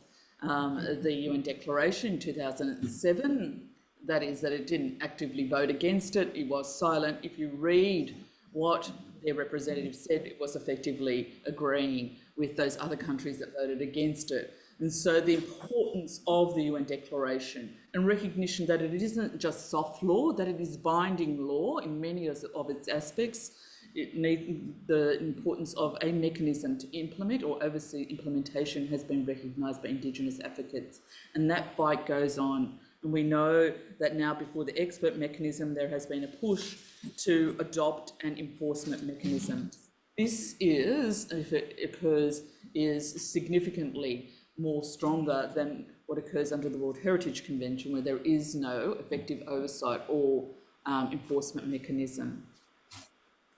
the UN Declaration in 2007, that is, that it didn't actively vote against it, it was silent. If you read what their representative said, it was effectively agreeing with those other countries that voted against it. And so the importance of the UN Declaration and recognition that it isn't just soft law, that it is binding law in many of its aspects. It needs the importance of a mechanism to implement or oversee implementation has been recognised by Indigenous advocates, and that fight goes on. And we know that now before the expert mechanism, there has been a push to adopt an enforcement mechanism. This is, if it occurs, is significantly more stronger than what occurs under the World Heritage Convention, where there is no effective oversight or enforcement mechanism.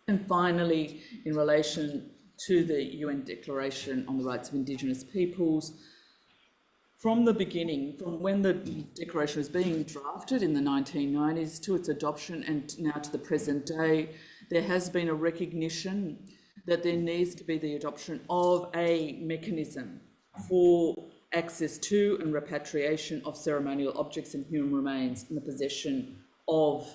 And finally, in relation to the UN Declaration on the Rights of Indigenous Peoples, from the beginning, from when the Declaration was being drafted in the 1990s to its adoption and now to the present day, there has been a recognition that there needs to be the adoption of a mechanism for access to and repatriation of ceremonial objects and human remains in the possession of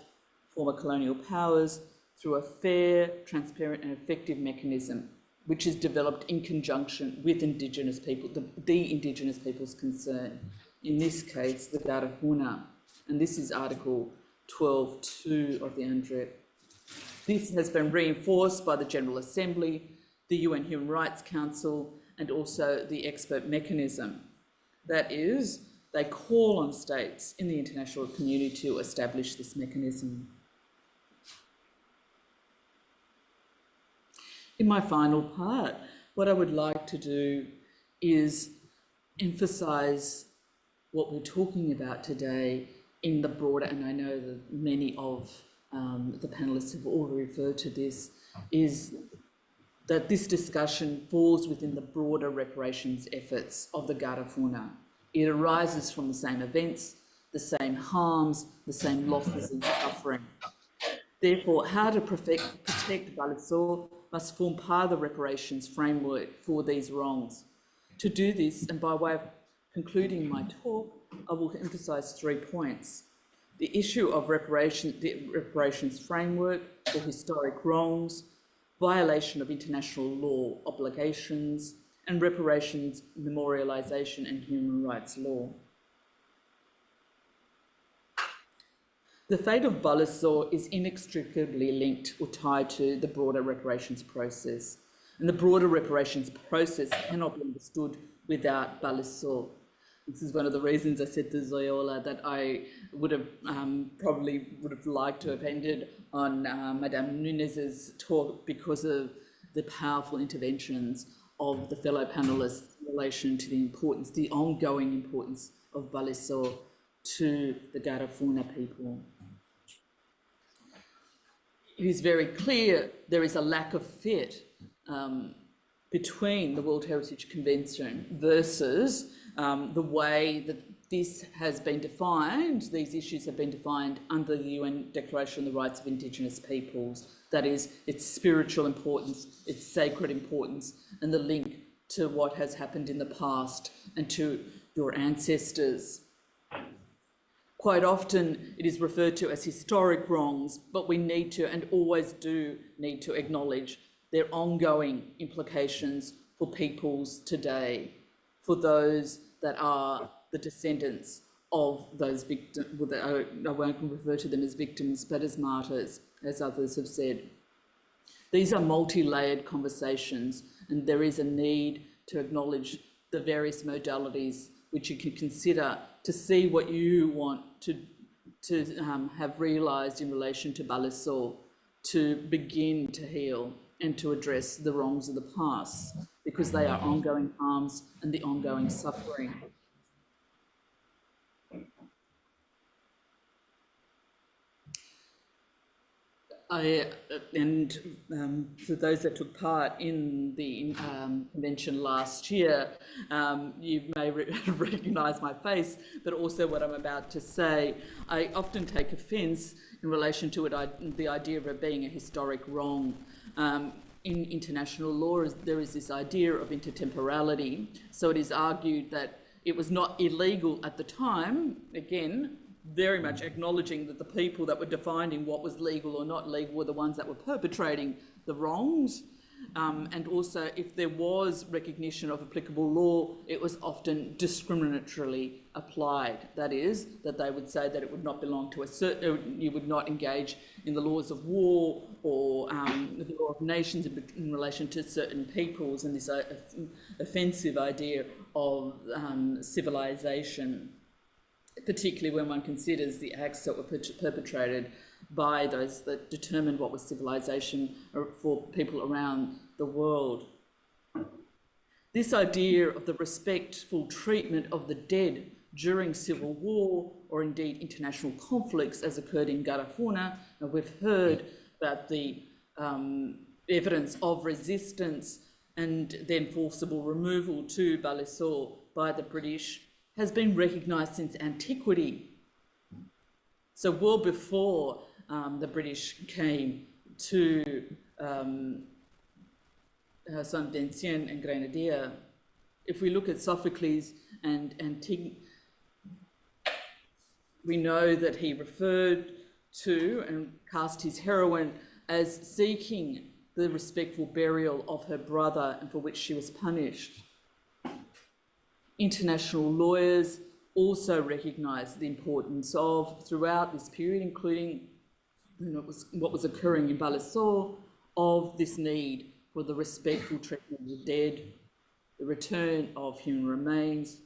former colonial powers through a fair, transparent and effective mechanism which is developed in conjunction with Indigenous people, the Indigenous peoples concerned, in this case the Garifuna, and this is Article 12.2 of the UNDRIP. This has been reinforced by the General Assembly, the UN Human Rights Council and also the expert mechanism. That is, they call on states in the international community to establish this mechanism. In my final part, what I would like to do is emphasise what we're talking about today in the broader, and I know that many of the panellists have already referred to this, is that this discussion falls within the broader reparations efforts of the Garifuna. It arises from the same events, the same harms, the same losses and suffering. Therefore, how to protect Balisor must form part of the reparations framework for these wrongs. To do this, and by way of concluding my talk, I will emphasise 3 points. The issue of the reparations framework for historic wrongs, violation of international law obligations, and reparations memorialisation and human rights law. The fate of Balisor is inextricably linked or tied to the broader reparations process. And the broader reparations process cannot be understood without Balisor. This is one of the reasons I said to Zoyola that I would have probably would have liked to have ended on Madame Nunez's talk because of the powerful interventions of the fellow panellists in relation to the importance, the ongoing importance of Balisor to the Garifuna people. It is very clear there is a lack of fit between the World Heritage Convention versus the way that this has been defined, these issues have been defined under the UN Declaration on the Rights of Indigenous Peoples. That is, its spiritual importance, its sacred importance, and the link to what has happened in the past and to your ancestors. Quite often it is referred to as historic wrongs, but we need to, and always do need to, acknowledge their ongoing implications for peoples today, for those that are the descendants of those victims. I won't refer to them as victims, but as martyrs, as others have said. These are multi-layered conversations, and there is a need to acknowledge the various modalities which you can consider to see what you want to have realised in relation to Balisor, to begin to heal and to address the wrongs of the past, because they are ongoing harms and the ongoing suffering. For those that took part in the convention last year, you may recognise my face, but also what I'm about to say. I often take offence in relation to the idea of it being a historic wrong. In international law, there is this idea of intertemporality. So it is argued that it was not illegal at the time, again, very much acknowledging that the people that were defining what was legal or not legal were the ones that were perpetrating the wrongs. And also, if there was recognition of applicable law, it was often discriminatorily applied. That is, that they would say that it would not belong to a certain, you would not engage in the laws of war or the law of nations in relation to certain peoples, and this offensive idea of civilization, particularly when one considers the acts that were perpetrated by those that determined what was civilization for people around the world. This idea of the respectful treatment of the dead during civil war or indeed international conflicts, as occurred in Garifuna, and we've heard about the evidence of resistance and then forcible removal to Balisor by the British, has been recognised since antiquity. So well before the British came to Saint-Étienne and Grenadier, if we look at Sophocles and Antigone, we know that he referred to and cast his heroine as seeking the respectful burial of her brother, and for which she was punished. International lawyers also recognised the importance of, throughout this period, including what was occurring in Balisor, of this need for the respectful treatment of the dead, the return of human remains,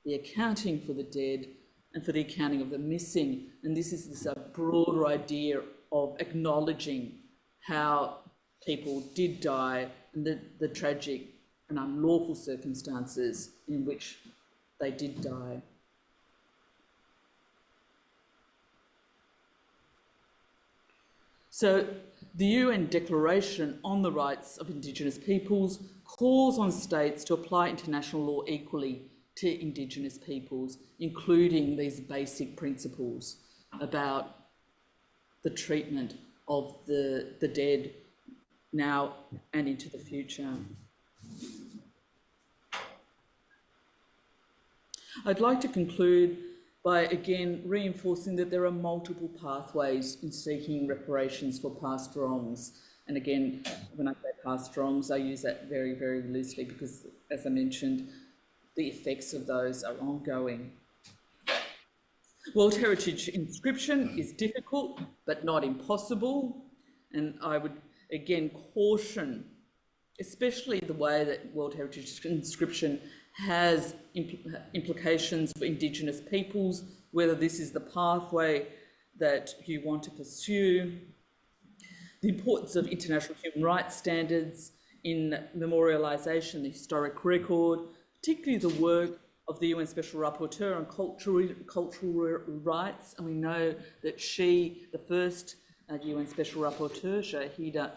the accounting for the dead, and for the accounting of the missing. And this is this broader idea of acknowledging how people did die and the tragic and unlawful circumstances in which they did die. So the UN Declaration on the Rights of Indigenous Peoples calls on states to apply international law equally to Indigenous peoples, including these basic principles about the treatment of the dead now and into the future. I'd like to conclude by again reinforcing that there are multiple pathways in seeking reparations for past wrongs. And again, when I say past wrongs, I use that very, very loosely because, as I mentioned, the effects of those are ongoing. World Heritage inscription is difficult, but not impossible. And I would again caution, especially the way that World Heritage inscription has implications for Indigenous peoples, whether this is the pathway that you want to pursue, the importance of international human rights standards in memorialisation, the historic record, particularly the work of the UN Special Rapporteur on cultural rights. And we know that she, the first UN Special Rapporteur, Shahida,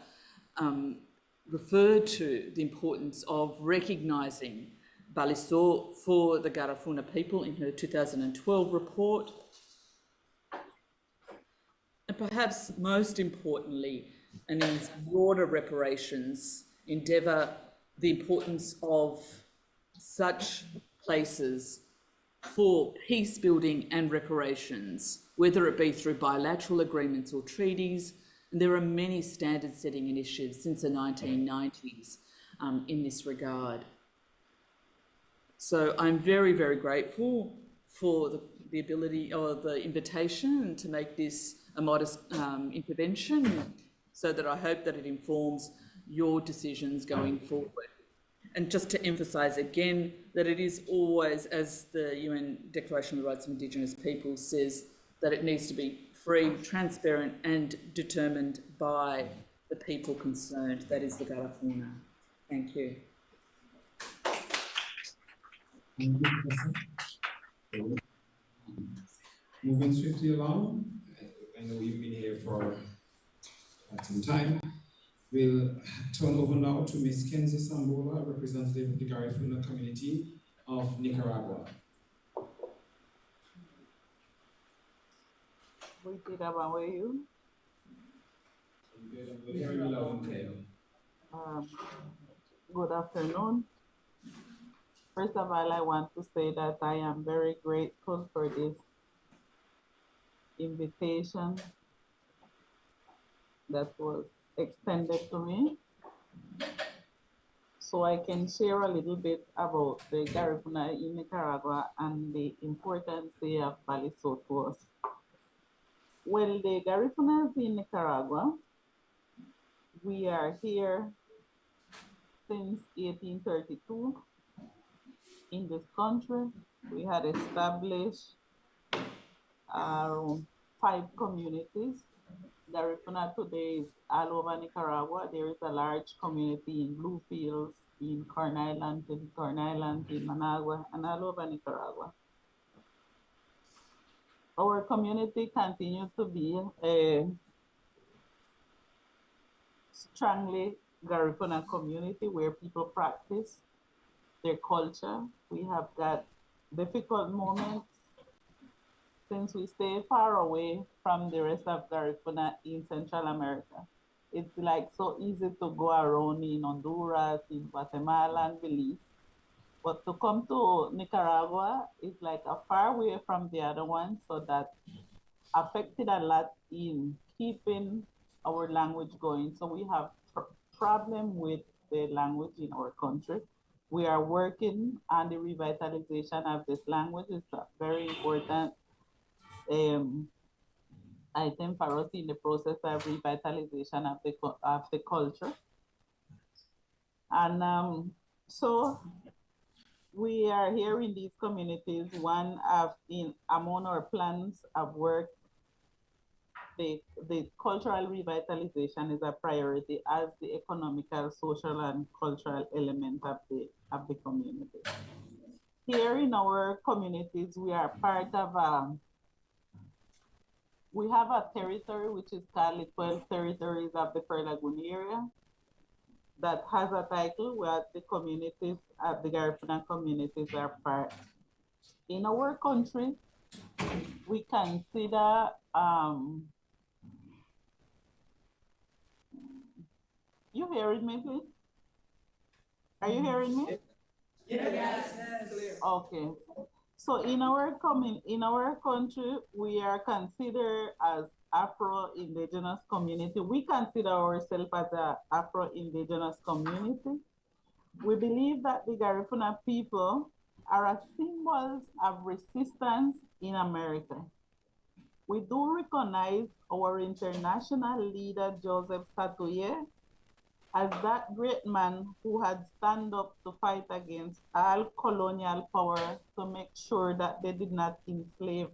referred to the importance of recognising Balisor for the Garifuna people in her 2012 report. And perhaps most importantly, and in this broader reparations endeavour, the importance of such places for peace building and reparations, whether it be through bilateral agreements or treaties. And there are many standard setting initiatives since the 1990s in this regard. So I'm very, very grateful for the ability or the invitation to make this a modest intervention, so that I hope that it informs your decisions going forward. And just to emphasise again that it is always, as the UN Declaration of the Rights of Indigenous Peoples says, that it needs to be free, transparent and determined by the people concerned, that is the Garifuna. Thank you. Moving swiftly along, I know you've been here for quite some time. We'll turn over now to Ms. Kenzie Sambola, representative of the Garifuna community of Nicaragua. Good afternoon. First of all, I want to say that I am very grateful for this invitation that was extended to me, so I can share a little bit about the Garifuna in Nicaragua and the importance of Balisor to us. Well, the Garifunas in Nicaragua, we are here since 1832 in this country. We had established around 5 communities. Garifuna today is all over Nicaragua. There is a large community in Bluefields, in Corn Island, in Managua, and all over Nicaragua. Our community continues to be a strongly Garifuna community where people practice their culture. We have got difficult moments since we stay far away from the rest of Garifuna in Central America. It's like so easy to go around in Honduras, in Guatemala, and Belize. But to come to Nicaragua is like a far away from the other one, so that affected a lot in keeping our language going. So we have problem with the language in our country. We are working on the revitalization of this language. It's a very important item for us in the process of revitalization of the culture. And so we are here in these communities. One of among our plans of work, the cultural revitalization is a priority as the economical, social, and cultural element of the community. Here in our communities, we are part of we have a territory which is called the 12 territories of the Pearl Lagoon area that has a title where the communities, the Garifuna communities are part. In our country, we consider you hearing me, please? Are you hearing me? Yes. Okay. So in our country, we are considered as Afro-Indigenous community. We consider ourselves as an Afro-Indigenous community. We believe that the Garifuna people are a symbols of resistance in America. We do recognize our international leader, Joseph Satoye, as that great man who had stand up to fight against all colonial power to make sure that they did not enslave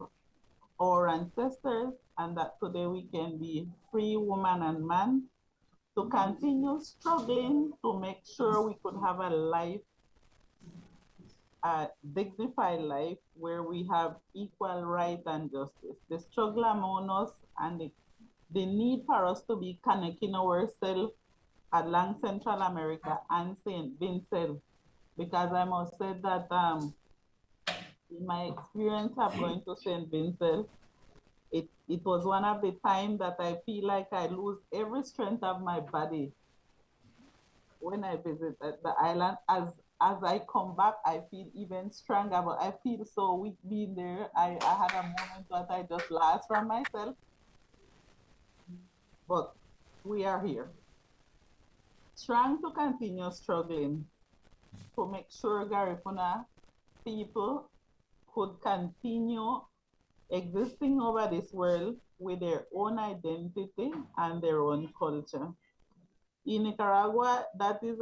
our ancestors, and that today we can be free woman and man to continue struggling to make sure we could have a life, a dignified life where we have equal right and justice. The struggle among us and the need for us to be connecting ourselves along Central America and St. Vincent because I must say that in my experience of going to St. Vincent, it was one of the times that I feel like I lose every strength of my body when I visit the island. As I come back, I feel even stronger, but I feel so weak being there. I had a moment that I just lost from myself, but we are here, trying to continue struggling to make sure Garifuna people could continue existing over this world with their own identity and their own culture. In Nicaragua, that is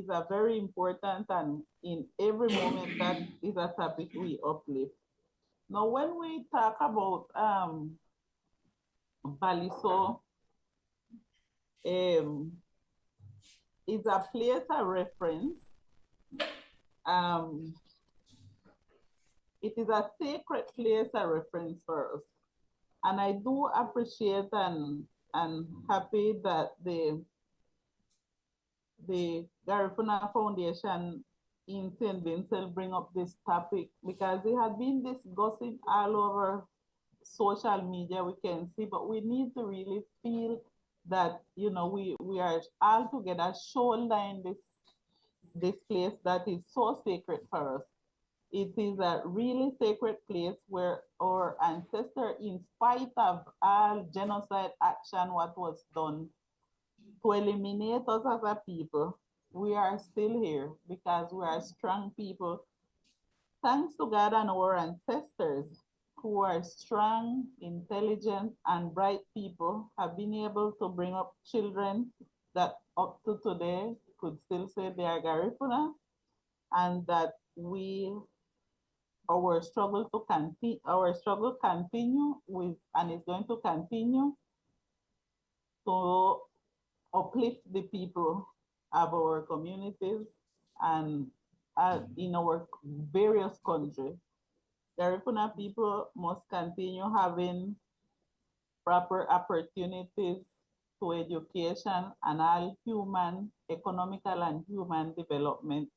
a very important, and in every moment that is a topic we uplift. Now, when we talk about Baliso, it's a place of reference. It is a sacred place of reference for us. And I do appreciate and happy that the Garifuna Foundation in St. Vincent bring up this topic, because it had been discussing all over social media, we can see, but we need to really feel that, you know, we are all together shoulder in this place that is so sacred for us. It is a really sacred place where our ancestors, in spite of all genocide action, what was done to eliminate us as a people, we are still here because we are strong people. Thanks to God and our ancestors, who are strong, intelligent, and bright people, have been able to bring up children that up to today could still say they are Garifuna, and that our struggle continue with, and is going to continue to uplift the people of our communities and in our various countries. Garifuna people must continue having proper opportunities to education and all human, economical and human development,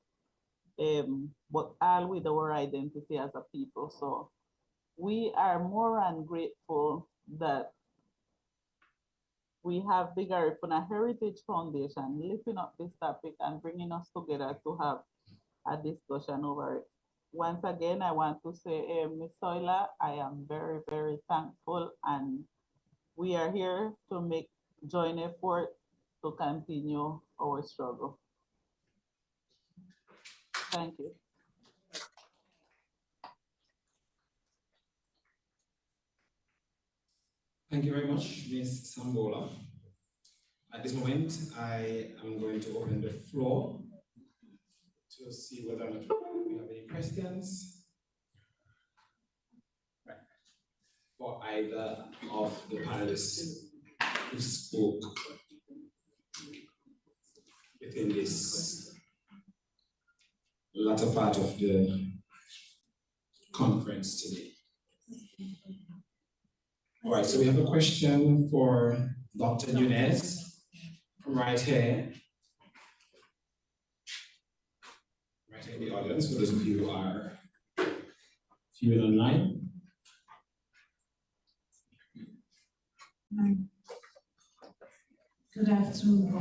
but all with our identity as a people. So we are more than grateful that we have the Garifuna Heritage Foundation lifting up this topic and bringing us together to have a discussion over it. Once again, I want to say, Ms. Soila, I am very, very thankful, and we are here to make joint effort to continue our struggle. Thank you. Thank you very much, Ms. Sambola. At this moment, I am going to open the floor to see whether or not we have any questions for either of the panelists who spoke within this latter part of the conference today. All right, so we have a question for Dr. Nunez from right here. Right here in the audience, for those of you who are viewing online. Good afternoon,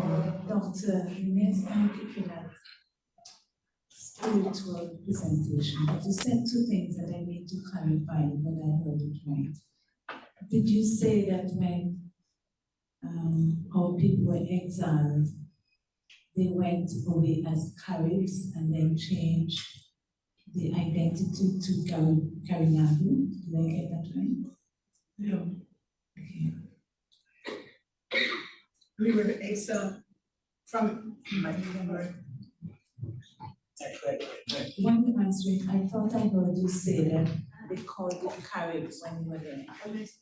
Dr. Nunez. Thank you for that spiritual presentation. But you said two things that I need to clarify whether I heard it right. Did you say that when our people were exiled, they went away as Caribs and then changed the identity to Garinagu? Did I get that right? No. Okay. We were exiled from my number. When you answer it, I thought I heard you say that they called it Caribs when you were there. Thanks.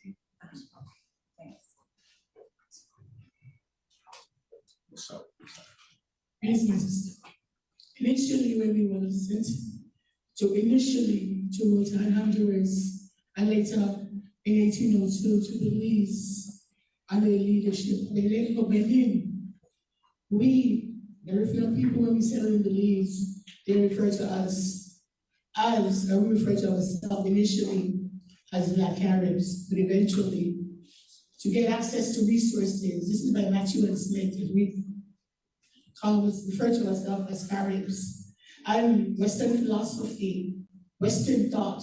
Yes. Initially, when we were sent to Honduras, and later in 1802 to Belize under the leadership of Benin, we Garifuna people, when we settle in Belize, they refer to us we refer to ourselves initially as Black Arabs, but eventually, to get access to resources, this is by Matthew and Smith, and we refer to ourselves as Caribs. And Western philosophy, Western thought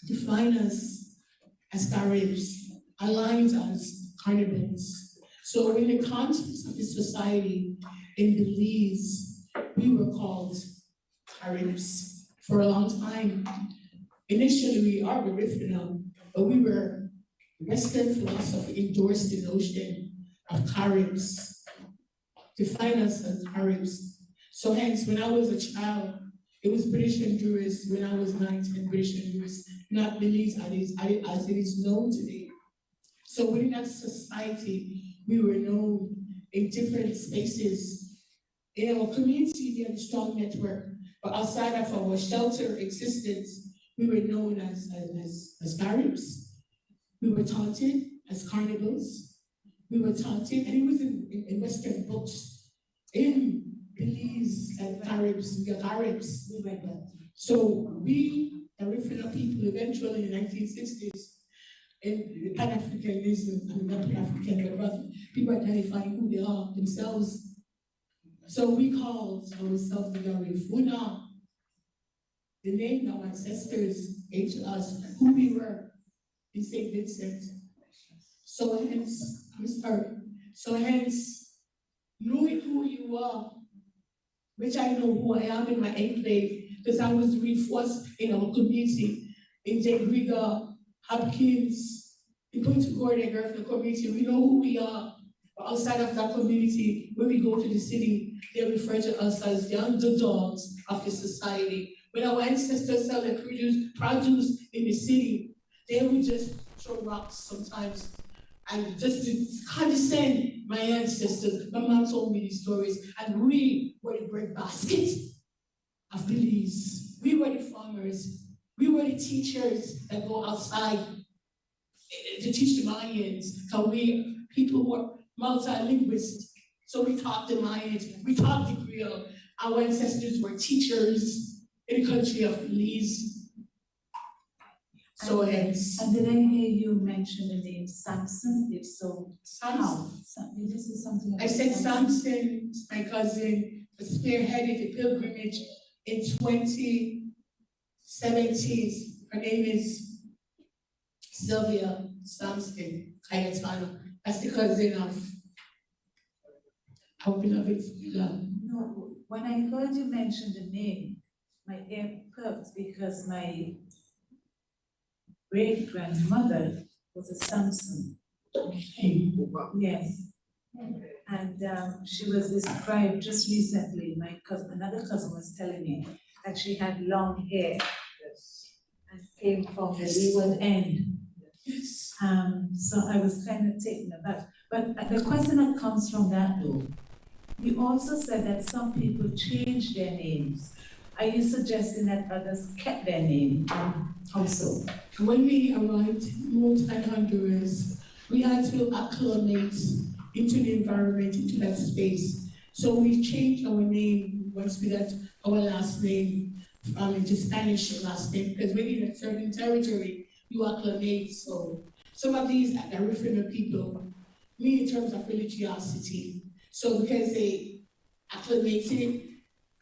define us as Caribs, aligns us as cannibals. So in the context of this society in Belize, we were called Caribs for a long time. Initially, we are Garifuna, but we were Western philosophy endorsed the notion of Caribs, define us as Caribs. So hence, when I was a child, it was British Honduras. When I was 19, British Honduras, not Belize as it is known today. So within that society, we were known in different spaces. In our community, we had a strong network, but outside of our shelter existence, we were known as Caribs. We were taunted as carnivals. We were taunted, and it was in Western books. In Belize and Caribs, we are Caribs. So we, the Garifuna people, eventually in the 1960s, in Pan-Africanism, and not Pan-African, but people identifying who they are themselves. So we called ourselves the Garifuna. The name our ancestors gave to us, who we were in St. Vincent. So hence, knowing who you are, which I know who I am in my enclave, because I was reinforced in our community, in J. Grieger, Hopkins, in Punta Gorda, Garifuna community, we know who we are. But outside of that community, when we go to the city, they refer to us as the underdogs of the society. When our ancestors sell their produce in the city, they would just throw rocks sometimes and just to condescend my ancestors. My mom told me these stories, and we were the breadbasket of Belize. We were the farmers. We were the teachers that go outside to teach the Mayans. So people who were multilinguists. So we taught the Mayans, we taught the Creole. Our ancestors were teachers in the country of Belize. So hence. And did I hear you mention the name Samson? If so, how? This is something I said Samson, my cousin, spearheaded the pilgrimage in 2017. Her name is Sylvia Samson Cayetano. That's the cousin of our beloved Sylvia. No, when I heard you mention the name, my ear perked because my great-grandmother was a Samson. Yes. And she was described just recently, another cousin was telling me that she had long hair and came from the leeward end. So I was kind of taken aback. But the question that comes from that though, you also said that some people changed their names. Are you suggesting that others kept their name? How so? When we arrived in Honduras, we had to acclimate into the environment, into that space. So we changed our name once we got our last name into Spanish last name, because when you're in a certain territory, you acclimate. So some of these Garifuna people mean in terms of religiosity. So because they acclimated,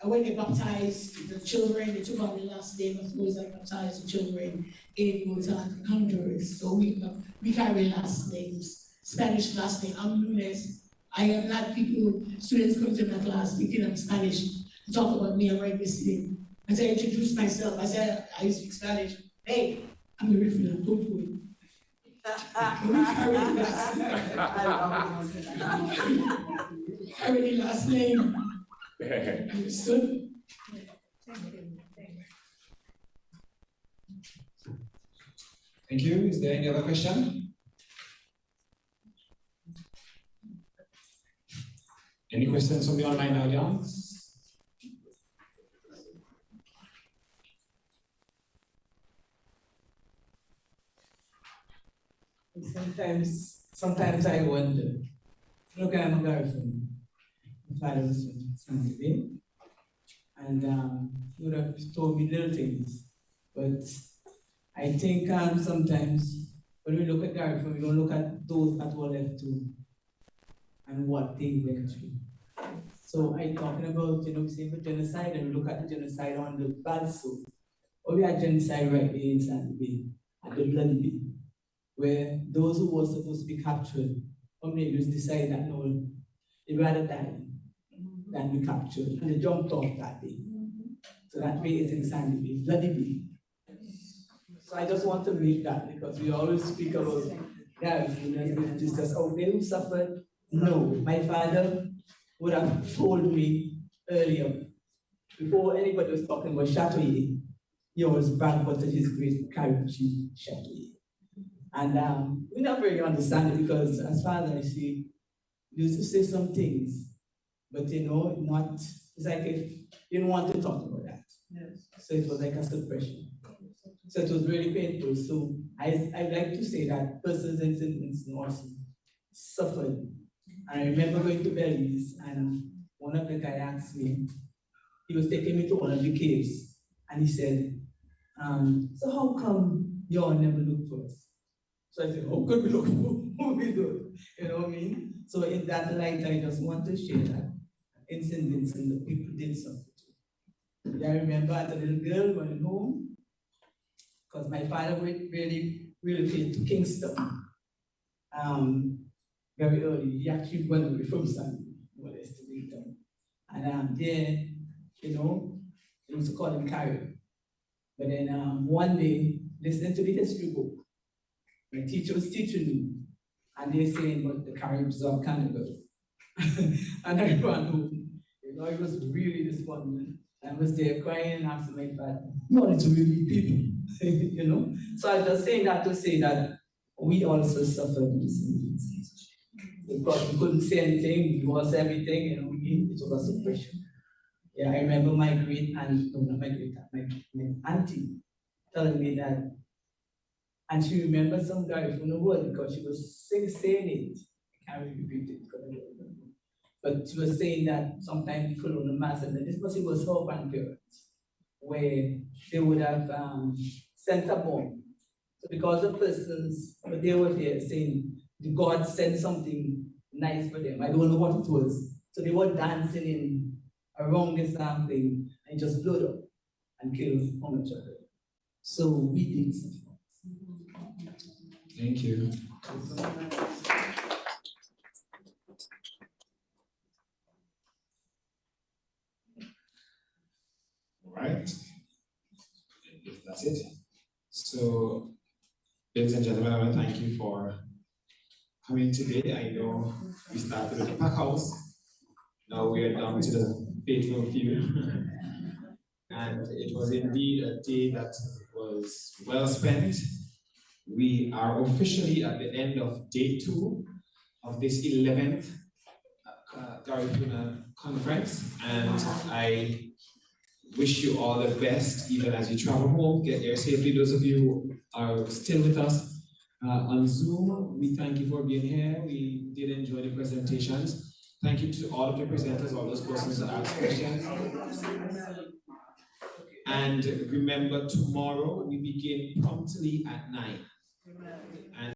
when they baptized the children, they took on the last name of those that baptized the children in Honduras. So we carry last names, Spanish last name. I'm Nunes. I am not students come to my class speaking of Spanish to talk about me. I'm right listening. As I introduce myself, I said I speak Spanish. Hey, I'm the Garifuna, don't do it. Carry the last name. Understood? Thank you. Is there any other question? Any questions from the online audience? Sometimes I wonder, look, I'm a Garifuna. my father was from San Bay, and he would have told me little things. But I think sometimes when we look at Garifuna, we don't look at those that were left to and what they went through. So I'm talking about, saying the genocide, and we look at the genocide on the Balso. Or we had genocide right there in San Bay, at the Bloody Bay, where those who were supposed to be captured, Omnibus decided that no, they'd rather die than be captured. And they jumped off that day. So that way is in Sandy Bay, Bloody Bay. So I just want to make that, because we always speak about Garifuna, it's just out there who suffered. No, my father would have told me earlier, before anybody was talking about Chateauye, he always bragged about his great Caribbean chief, Chateauye. And we not really understand it, because as far as I see, he used to say some things, but not, it's like if you didn't want to talk about that. Yes. So it was like a suppression. So it was really painful. So I'd like to say that persons in St. also suffered. And I remember going to Belize, and one of the guys asked me, he was taking me to one of the caves, and he said, so how come you all never look for us? So I said, how could we look for we do? You know what I mean? So in that light, I just want to share that in St. Vincent, the people did suffer too. I remember as a little girl going home, because my father really relocated to Kingston very early. He actually went away from San Diego, and there, they used to call him Carrie. But then one day, listening to the history book, my teacher was teaching me, and they're saying, but the Caribs are cannibals. And I ran home. It was really despondent. I was there crying after my father. No, it's really people, So I was just saying that to say that we also suffered this. Because we couldn't say anything, we lost everything, it was a suppression. Yeah, I remember my great aunt, no, not my great aunt, my auntie telling me that, and she remembers some Garifuna word because she was saying it. I can't really repeat it because I don't remember. But she was saying that sometimes the colonial master, and this was her grandparents, where they would have sent a bomb. So because the persons, but they were there saying, the God sent something nice for them. I don't know what it was. So they were dancing around this thing and just blew it up and killed how much of it. So we did something. Thank you. All right. If that's it. So, ladies and gentlemen, I want to thank you for coming today. I know we started with the pack house. Now we are down to the faithful few. And it was indeed a day that was well spent. We are officially at the end of day 2 of this 11th Garifuna conference, and I wish you all the best, even as you travel home. Get there safely. Those of you who are still with us on Zoom, we thank you for being here. We did enjoy the presentations. Thank you to all of the presenters, all those persons that asked questions. And remember, tomorrow we begin promptly at 9. And